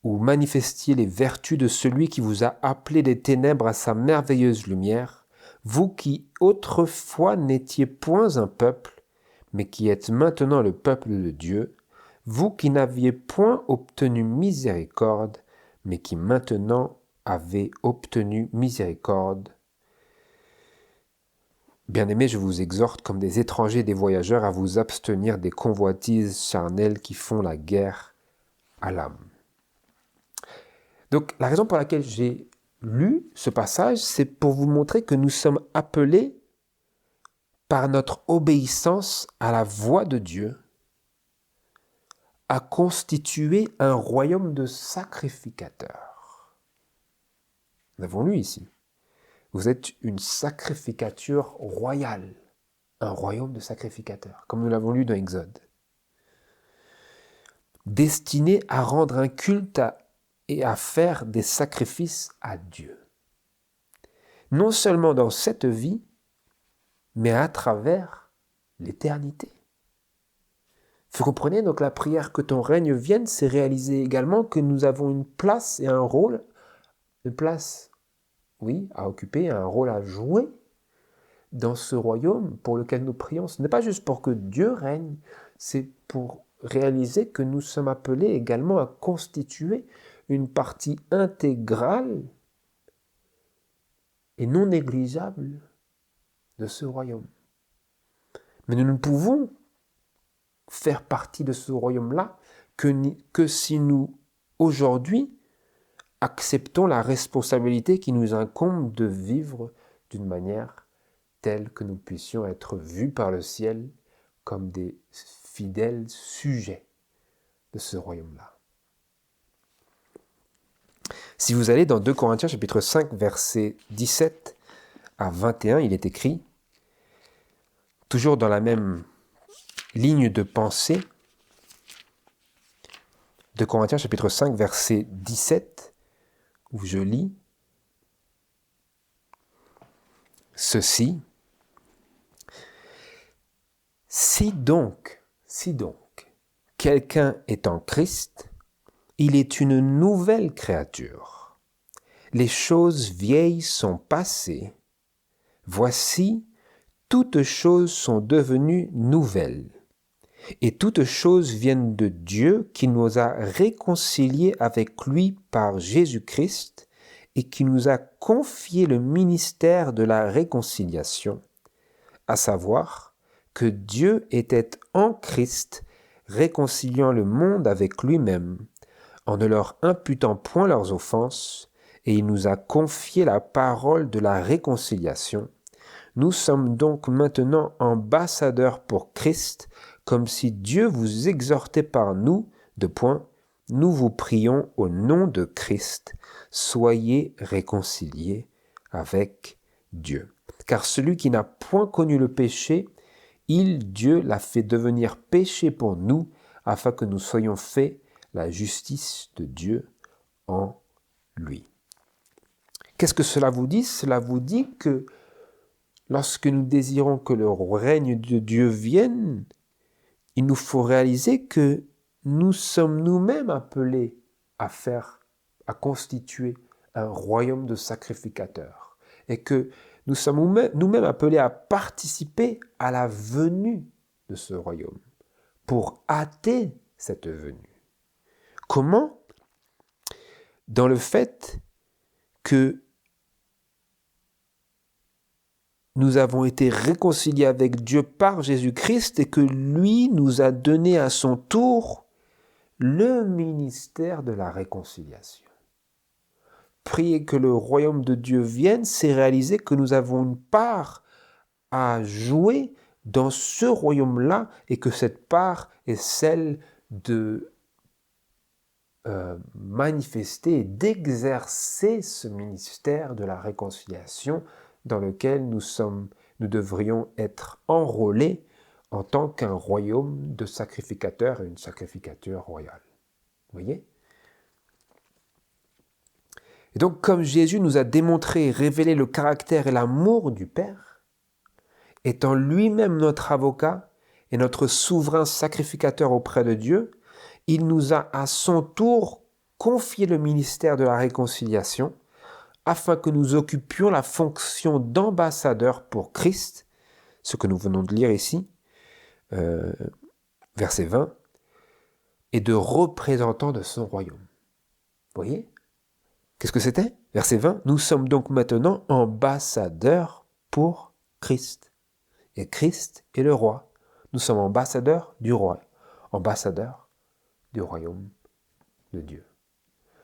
ou manifestiez les vertus de celui qui vous a appelé des ténèbres à sa merveilleuse lumière, vous qui autrefois n'étiez point un peuple, mais qui êtes maintenant le peuple de Dieu, vous qui n'aviez point obtenu miséricorde, mais qui maintenant avez obtenu miséricorde. Bien-aimés, je vous exhorte comme des étrangers et des voyageurs à vous abstenir des convoitises charnelles qui font la guerre à l'âme. Donc, la raison pour laquelle j'ai lu ce passage, c'est pour vous montrer que nous sommes appelés par notre obéissance à la voix de Dieu à constituer un royaume de sacrificateurs. Nous l'avons lu ici. Vous êtes une sacrificature royale, un royaume de sacrificateurs, comme nous l'avons lu dans Exode. Destiné à rendre un culte et à faire des sacrifices à Dieu. Non seulement dans cette vie, mais à travers l'éternité. Vous comprenez, donc la prière que ton règne vienne, c'est réaliser également que nous avons une place et un rôle, une place, oui, à occuper, un rôle à jouer dans ce royaume pour lequel nous prions. Ce n'est pas juste pour que Dieu règne, c'est pour réaliser que nous sommes appelés également à constituer une partie intégrale et non négligeable de ce royaume. Mais nous ne pouvons faire partie de ce royaume-là que si nous, aujourd'hui, acceptons la responsabilité qui nous incombe de vivre d'une manière telle que nous puissions être vus par le ciel comme des fidèles sujets de ce royaume-là. Si vous allez dans 2 Corinthiens chapitre 5, versets 17 à 21, il est écrit, toujours dans la même ligne de pensée, 2 Corinthiens chapitre 5, verset 17, où je lis ceci. Si donc, quelqu'un est en Christ, il est une nouvelle créature. Les choses vieilles sont passées. Voici, toutes choses sont devenues nouvelles. Et toutes choses viennent de Dieu qui nous a réconciliés avec lui par Jésus-Christ et qui nous a confié le ministère de la réconciliation, à savoir que Dieu était en Christ, réconciliant le monde avec lui-même, en ne leur imputant point leurs offenses, et il nous a confié la parole de la réconciliation. Nous sommes donc maintenant ambassadeurs pour Christ, comme si Dieu vous exhortait par nous, nous vous prions au nom de Christ, soyez réconciliés avec Dieu. Car celui qui n'a point connu le péché, Dieu, l'a fait devenir péché pour nous, afin que nous soyons faits la justice de Dieu en lui. Qu'est-ce que cela vous dit? Cela vous dit que lorsque nous désirons que le règne de Dieu vienne, il nous faut réaliser que nous sommes nous-mêmes appelés à constituer un royaume de sacrificateurs et que nous sommes nous-mêmes appelés à participer à la venue de ce royaume pour hâter cette venue. Comment? Dans le fait que nous avons été réconciliés avec Dieu par Jésus-Christ et que lui nous a donné à son tour le ministère de la réconciliation. Prier que le royaume de Dieu vienne, c'est réaliser que nous avons une part à jouer dans ce royaume-là et que cette part est celle de manifester et d'exercer ce ministère de la réconciliation dans lequel nous devrions être enrôlés en tant qu'un royaume de sacrificateurs et une sacrificature royale. Vous voyez? Et donc, comme Jésus nous a démontré et révélé le caractère et l'amour du Père, étant lui-même notre avocat et notre souverain sacrificateur auprès de Dieu, il nous a à son tour confié le ministère de la réconciliation afin que nous occupions la fonction d'ambassadeur pour Christ, ce que nous venons de lire ici, verset 20, et de représentant de son royaume. Vous voyez? Qu'est-ce que c'était? Verset 20, nous sommes donc maintenant ambassadeurs pour Christ. Et Christ est le roi. Nous sommes ambassadeurs du roi, ambassadeurs du royaume de Dieu.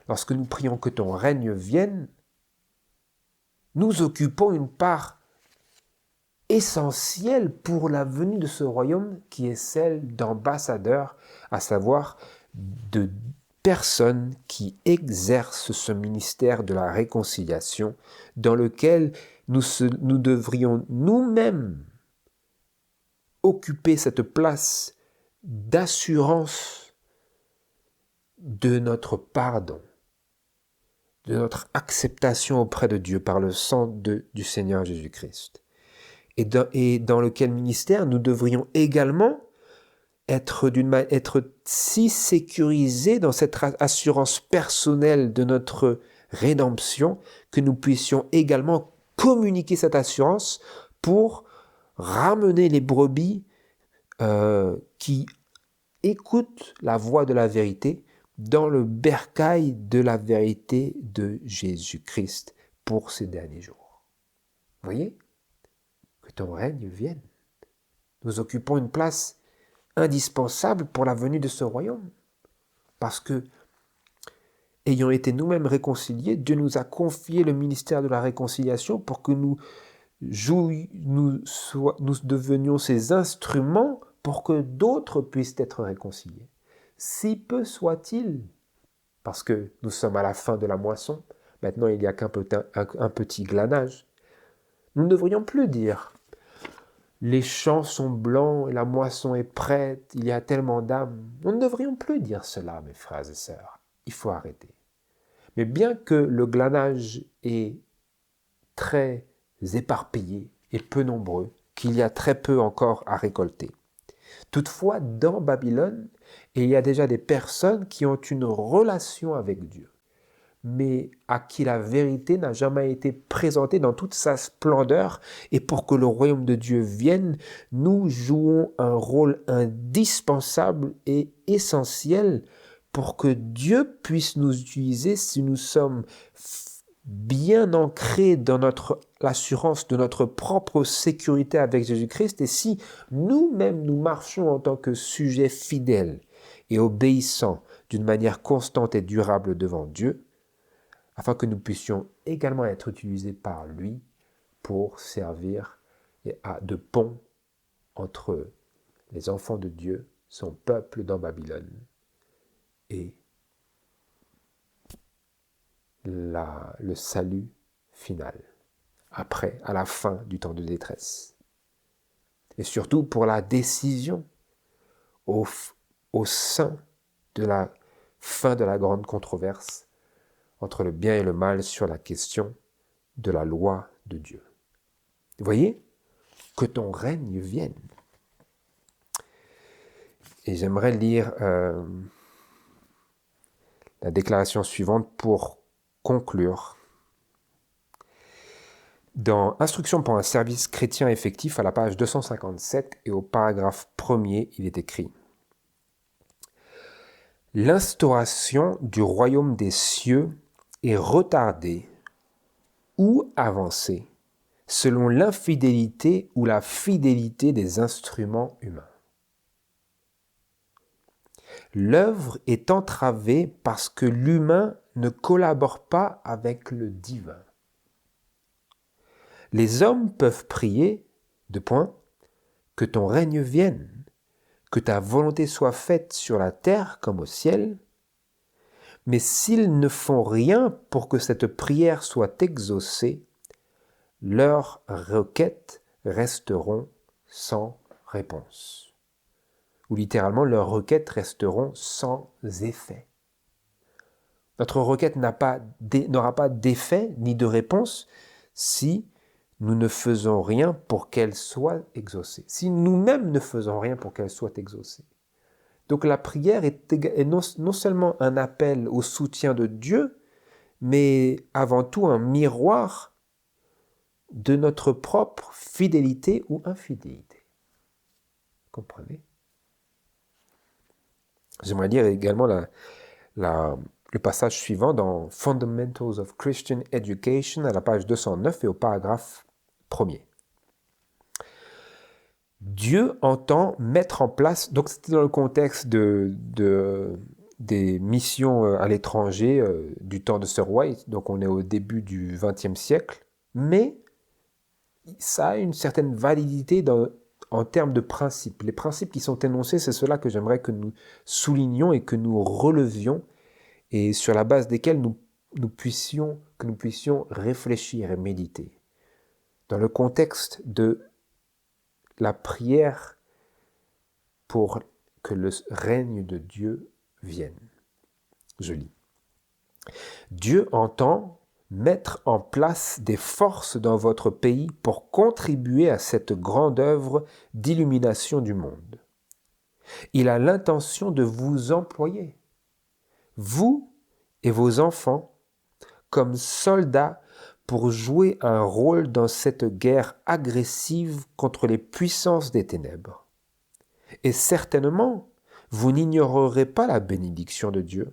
Lorsque nous prions que ton règne vienne, nous occupons une part essentielle pour la venue de ce royaume qui est celle d'ambassadeurs, à savoir de personnes qui exercent ce ministère de la réconciliation dans lequel nous devrions nous-mêmes occuper cette place d'assurance de notre pardon, de notre acceptation auprès de Dieu par le sang du Seigneur Jésus-Christ. Et dans lequel ministère, nous devrions également être si sécurisés dans cette assurance personnelle de notre rédemption que nous puissions également communiquer cette assurance pour ramener les brebis qui écoutent la voix de la vérité dans le bercail de la vérité de Jésus-Christ pour ces derniers jours. Vous voyez? Que ton règne vienne. Nous occupons une place indispensable pour la venue de ce royaume. Parce que, ayant été nous-mêmes réconciliés, Dieu nous a confié le ministère de la réconciliation pour que nous devenions ses instruments pour que d'autres puissent être réconciliés. Si peu soit-il, parce que nous sommes à la fin de la moisson, maintenant il n'y a qu'un petit glanage, nous ne devrions plus dire les champs sont blancs et la moisson est prête, il y a tellement d'âmes. Nous ne devrions plus dire cela, mes frères et sœurs. Il faut arrêter. Mais bien que le glanage est très éparpillé et peu nombreux, qu'il y a très peu encore à récolter. Toutefois, dans Babylone, il y a déjà des personnes qui ont une relation avec Dieu, mais à qui la vérité n'a jamais été présentée dans toute sa splendeur. Et pour que le royaume de Dieu vienne, nous jouons un rôle indispensable et essentiel pour que Dieu puisse nous utiliser si nous sommes bien ancrés dans l'assurance de notre propre sécurité avec Jésus-Christ, et si nous-mêmes nous marchons en tant que sujets fidèles et obéissants d'une manière constante et durable devant Dieu, afin que nous puissions également être utilisés par lui pour servir de pont entre les enfants de Dieu, son peuple dans Babylone, et le salut final, à la fin du temps de détresse. Et surtout pour la décision au sein de la fin de la grande controverse entre le bien et le mal sur la question de la loi de Dieu. Vous voyez, que ton règne vienne. Et j'aimerais lire la déclaration suivante pour conclure. Dans Instruction pour un service chrétien effectif, à la page 257 et au paragraphe 1er, il est écrit: l'instauration du royaume des cieux est retardée ou avancée selon l'infidélité ou la fidélité des instruments humains. L'œuvre est entravée parce que l'humain ne collabore pas avec le divin. Les hommes peuvent prier, que ton règne vienne, que ta volonté soit faite sur la terre comme au ciel, mais s'ils ne font rien pour que cette prière soit exaucée, leurs requêtes resteront sans réponse. Ou littéralement, leurs requêtes resteront sans effet. Notre requête n'aura pas d'effet ni de réponse si nous ne faisons rien pour qu'elle soit exaucée. Si nous-mêmes ne faisons rien pour qu'elle soit exaucée. Donc la prière est non seulement un appel au soutien de Dieu, mais avant tout un miroir de notre propre fidélité ou infidélité. Comprenez? J'aimerais lire également le passage suivant dans Fundamentals of Christian Education à la page 209 et au paragraphe 1er. Dieu entend mettre en place, donc c'était dans le contexte des missions à l'étranger du temps de Sir White, donc on est au début du XXe siècle, mais ça a une certaine validité en termes de principes. Les principes qui sont énoncés, c'est cela que j'aimerais que nous soulignions et que nous relevions, et sur la base desquels nous puissions réfléchir et méditer. Dans le contexte de la prière pour que le règne de Dieu vienne. Je lis. Dieu entend mettre en place des forces dans votre pays pour contribuer à cette grande œuvre d'illumination du monde. Il a l'intention de vous employer, vous et vos enfants, comme soldats pour jouer un rôle dans cette guerre agressive contre les puissances des ténèbres. Et certainement, vous n'ignorerez pas la bénédiction de Dieu,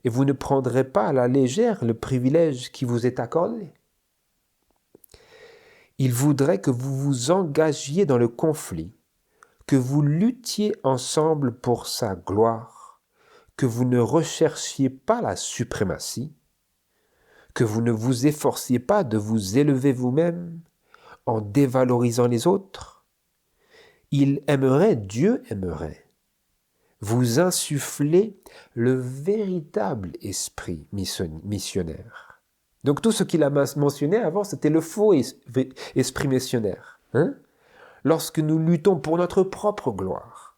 et vous ne prendrez pas à la légère le privilège qui vous est accordé. Il voudrait que vous vous engagiez dans le conflit, que vous luttiez ensemble pour sa gloire, que vous ne recherchiez pas la suprématie, que vous ne vous efforciez pas de vous élever vous-même en dévalorisant les autres. Dieu aimerait vous insuffler le véritable esprit missionnaire. Donc tout ce qu'il a mentionné avant, c'était le faux esprit missionnaire. lorsque nous luttons pour notre propre gloire,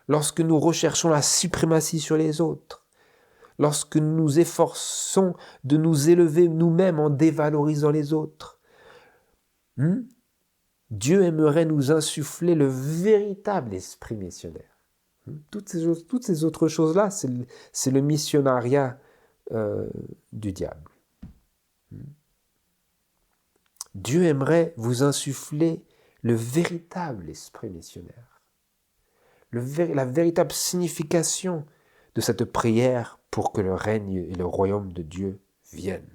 lorsque nous recherchons la suprématie sur les autres, lorsque nous nous efforçons de nous élever nous-mêmes en dévalorisant les autres. Dieu aimerait nous insuffler le véritable esprit missionnaire. Toutes ces autres choses-là, c'est le missionnariat du diable. Dieu aimerait vous insuffler le véritable esprit missionnaire, la véritable signification de cette prière pour que le règne et le royaume de Dieu viennent.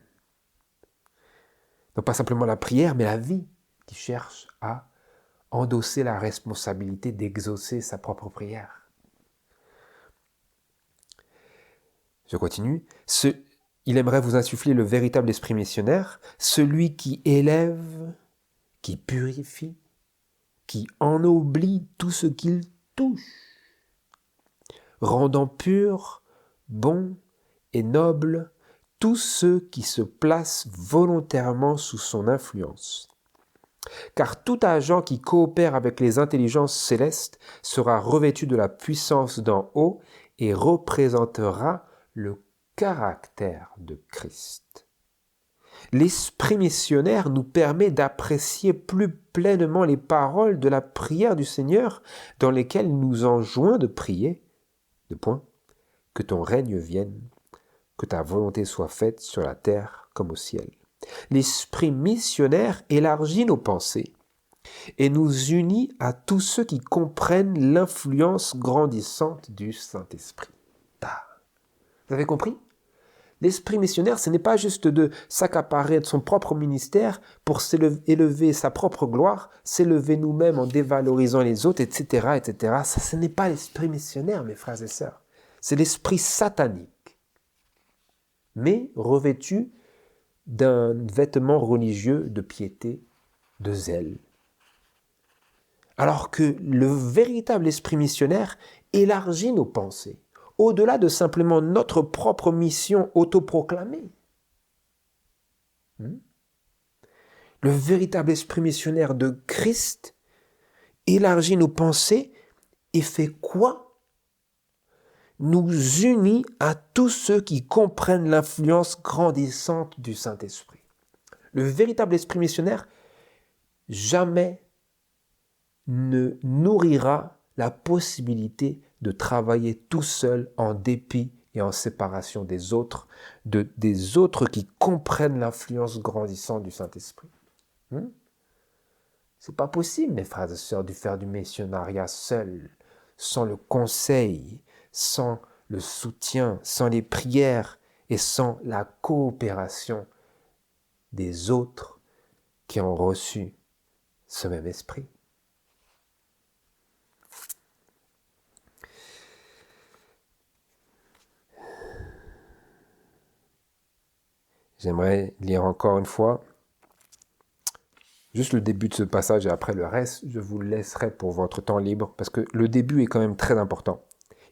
Non pas simplement la prière, mais la vie qui cherche à endosser la responsabilité d'exaucer sa propre prière. Je continue. Il aimerait vous insuffler le véritable esprit missionnaire, celui qui élève, qui purifie, qui ennoblit tout ce qu'il touche, rendant pur, bon et noble tous ceux qui se placent volontairement sous son influence. Car tout agent qui coopère avec les intelligences célestes sera revêtu de la puissance d'en haut et représentera le caractère de Christ. L'esprit missionnaire nous permet d'apprécier plus pleinement les paroles de la prière du Seigneur dans lesquelles il nous enjoint de prier, que ton règne vienne, que ta volonté soit faite sur la terre comme au ciel. L'esprit missionnaire élargit nos pensées et nous unit à tous ceux qui comprennent l'influence grandissante du Saint-Esprit. Vous avez compris ? L'esprit missionnaire, ce n'est pas juste de s'accaparer de son propre ministère pour élever sa propre gloire, s'élever nous-mêmes en dévalorisant les autres, etc., etc. Ça, ce n'est pas l'esprit missionnaire, mes frères et sœurs. C'est l'esprit satanique, mais revêtu d'un vêtement religieux de piété, de zèle. Alors que le véritable esprit missionnaire élargit nos pensées, au-delà de simplement notre propre mission autoproclamée. Le véritable esprit missionnaire de Christ élargit nos pensées et fait quoi ? Nous unit à tous ceux qui comprennent l'influence grandissante du Saint-Esprit. Le véritable esprit missionnaire jamais ne nourrira la possibilité de travailler tout seul en dépit et en séparation des autres qui comprennent l'influence grandissante du Saint-Esprit. C'est pas possible, mes frères et sœurs, de faire du missionnariat seul, sans le conseil, sans le soutien, sans les prières et sans la coopération des autres qui ont reçu ce même esprit. J'aimerais lire encore une fois juste le début de ce passage et après le reste, je vous le laisserai pour votre temps libre parce que le début est quand même très important.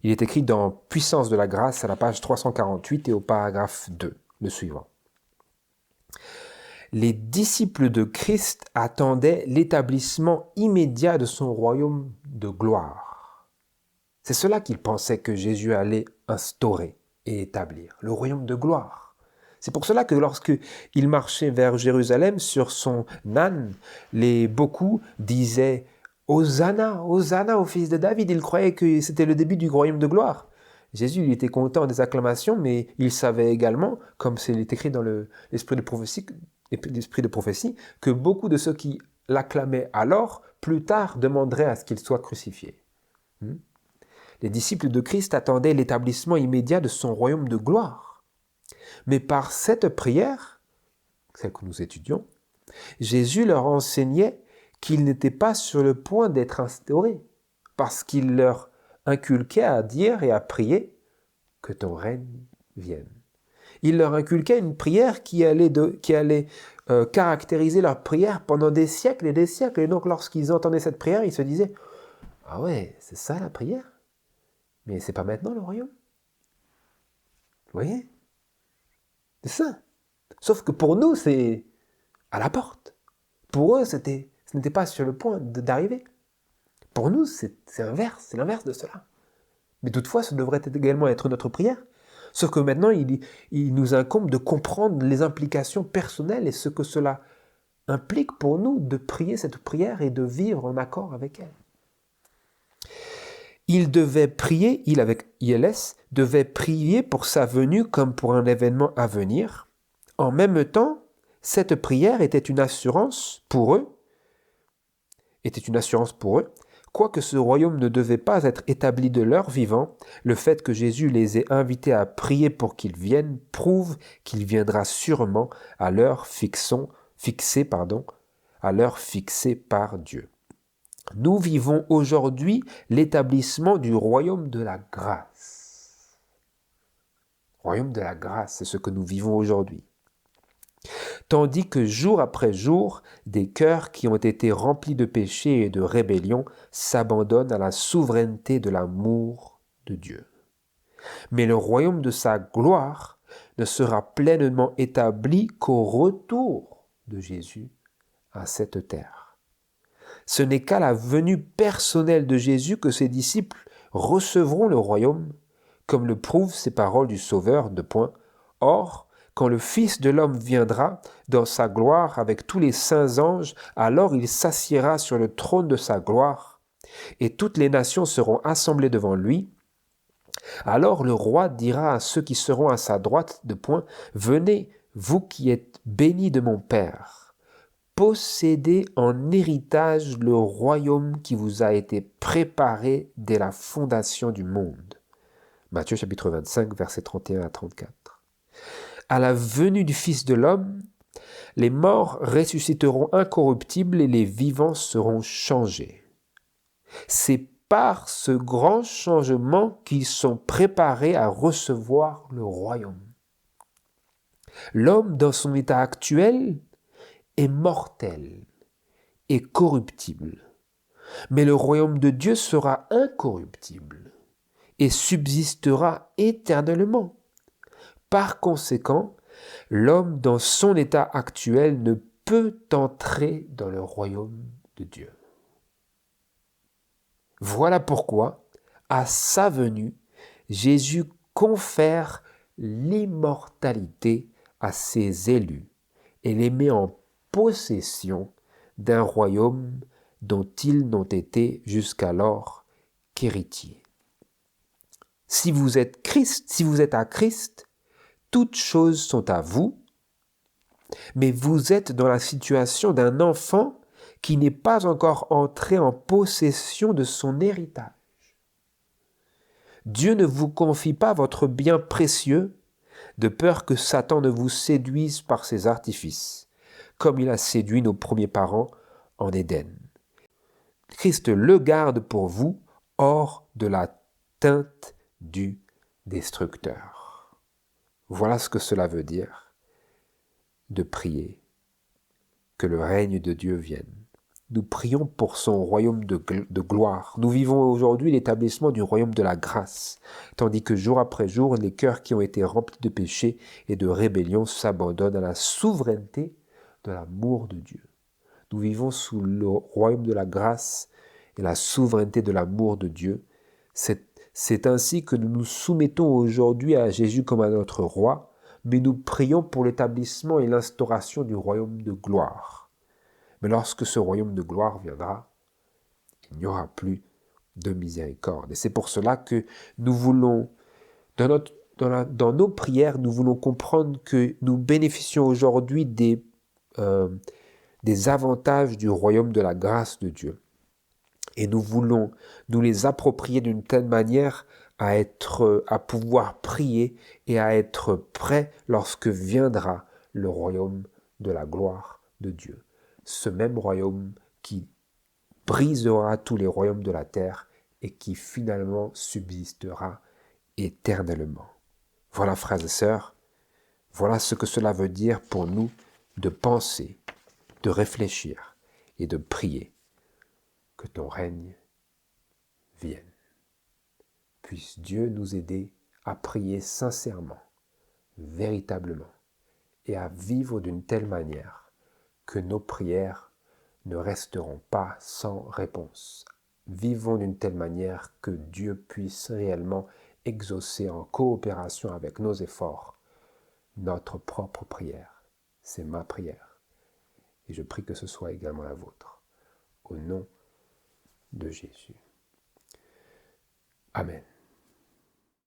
Il est écrit dans Puissance de la grâce à la page 348 et au paragraphe 2, le suivant. Les disciples de Christ attendaient l'établissement immédiat de son royaume de gloire. C'est cela qu'ils pensaient que Jésus allait instaurer et établir, le royaume de gloire. C'est pour cela que lorsqu'il marchait vers Jérusalem sur son âne, beaucoup disaient « Hosanna, Hosanna au fils de David ». Ils croyaient que c'était le début du royaume de gloire. Jésus il était content des acclamations, mais il savait également, comme c'est écrit dans l'esprit de prophétie, que beaucoup de ceux qui l'acclamaient alors, plus tard, demanderaient à ce qu'il soit crucifié. Les disciples de Christ attendaient l'établissement immédiat de son royaume de gloire. Mais par cette prière, celle que nous étudions, Jésus leur enseignait qu'il n'était pas sur le point d'être instauré, parce qu'il leur inculquait à dire et à prier que ton règne vienne. Il leur inculquait une prière qui allait caractériser leur prière pendant des siècles et des siècles. Et donc lorsqu'ils entendaient cette prière, ils se disaient « Ah ouais, c'est ça la prière ? Mais c'est pas maintenant le royaume ?» Vous voyez ? C'est ça. Sauf que pour nous, c'est à la porte. Pour eux, ce n'était pas sur le point d'arriver. Pour nous, c'est l'inverse de cela. Mais toutefois, ce devrait également être notre prière. Sauf que maintenant, il nous incombe de comprendre les implications personnelles et ce que cela implique pour nous de prier cette prière et de vivre en accord avec elle. Il devait prier, il avec ILS, devait prier pour sa venue comme pour un événement à venir. En même temps, cette prière était une assurance pour eux, quoique ce royaume ne devait pas être établi de leur vivant, le fait que Jésus les ait invités à prier pour qu'ils viennent prouve qu'il viendra sûrement à l'heure fixée par Dieu. Nous vivons aujourd'hui l'établissement du royaume de la grâce. Royaume de la grâce, c'est ce que nous vivons aujourd'hui. Tandis que jour après jour, des cœurs qui ont été remplis de péché et de rébellion s'abandonnent à la souveraineté de l'amour de Dieu. Mais le royaume de sa gloire ne sera pleinement établi qu'au retour de Jésus à cette terre. Ce n'est qu'à la venue personnelle de Jésus que ses disciples recevront le royaume, comme le prouvent ces paroles du Sauveur, Or, quand le Fils de l'homme viendra dans sa gloire avec tous les saints anges, alors il s'assiera sur le trône de sa gloire, et toutes les nations seront assemblées devant lui. Alors le roi dira à ceux qui seront à sa droite, Venez, vous qui êtes bénis de mon Père, possédez en héritage le royaume qui vous a été préparé dès la fondation du monde. Matthieu chapitre 25, versets 31 à 34. À la venue du Fils de l'homme, les morts ressusciteront incorruptibles et les vivants seront changés. C'est par ce grand changement qu'ils sont préparés à recevoir le royaume. L'homme, dans son état actuel, est mortel et corruptible. Mais le royaume de Dieu sera incorruptible et subsistera éternellement. Par conséquent, l'homme dans son état actuel ne peut entrer dans le royaume de Dieu. Voilà pourquoi, à sa venue, Jésus confère l'immortalité à ses élus et les met en possession d'un royaume dont ils n'ont été jusqu'alors qu'héritiers. Si vous êtes à Christ, toutes choses sont à vous, mais vous êtes dans la situation d'un enfant qui n'est pas encore entré en possession de son héritage. Dieu ne vous confie pas votre bien précieux de peur que Satan ne vous séduise par ses artifices, comme il a séduit nos premiers parents en Éden. Christ le garde pour vous hors de la teinte du destructeur. Voilà ce que cela veut dire de prier que le règne de Dieu vienne. Nous prions pour son royaume de gloire. Nous vivons aujourd'hui l'établissement du royaume de la grâce, tandis que jour après jour, les cœurs qui ont été remplis de péché et de rébellion s'abandonnent à la souveraineté de l'amour de Dieu. Nous vivons sous le royaume de la grâce et la souveraineté de l'amour de Dieu. C'est ainsi que nous nous soumettons aujourd'hui à Jésus comme à notre roi, mais nous prions pour l'établissement et l'instauration du royaume de gloire. Mais lorsque ce royaume de gloire viendra, il n'y aura plus de miséricorde. Et c'est pour cela que nous voulons, dans nos prières, nous voulons comprendre que nous bénéficions aujourd'hui des avantages du royaume de la grâce de Dieu. Et nous voulons nous les approprier d'une telle manière à pouvoir prier et à être prêts lorsque viendra le royaume de la gloire de Dieu. Ce même royaume qui brisera tous les royaumes de la terre et qui finalement subsistera éternellement. Voilà, frères et sœurs, voilà ce que cela veut dire pour nous de penser, de réfléchir et de prier que ton règne vienne. Puisse Dieu nous aider à prier sincèrement, véritablement, et à vivre d'une telle manière que nos prières ne resteront pas sans réponse. vivons d'une telle manière que Dieu puisse réellement exaucer en coopération avec nos efforts notre propre prière. C'est ma prière. Et je prie que ce soit également la vôtre. Au nom de Jésus. Amen.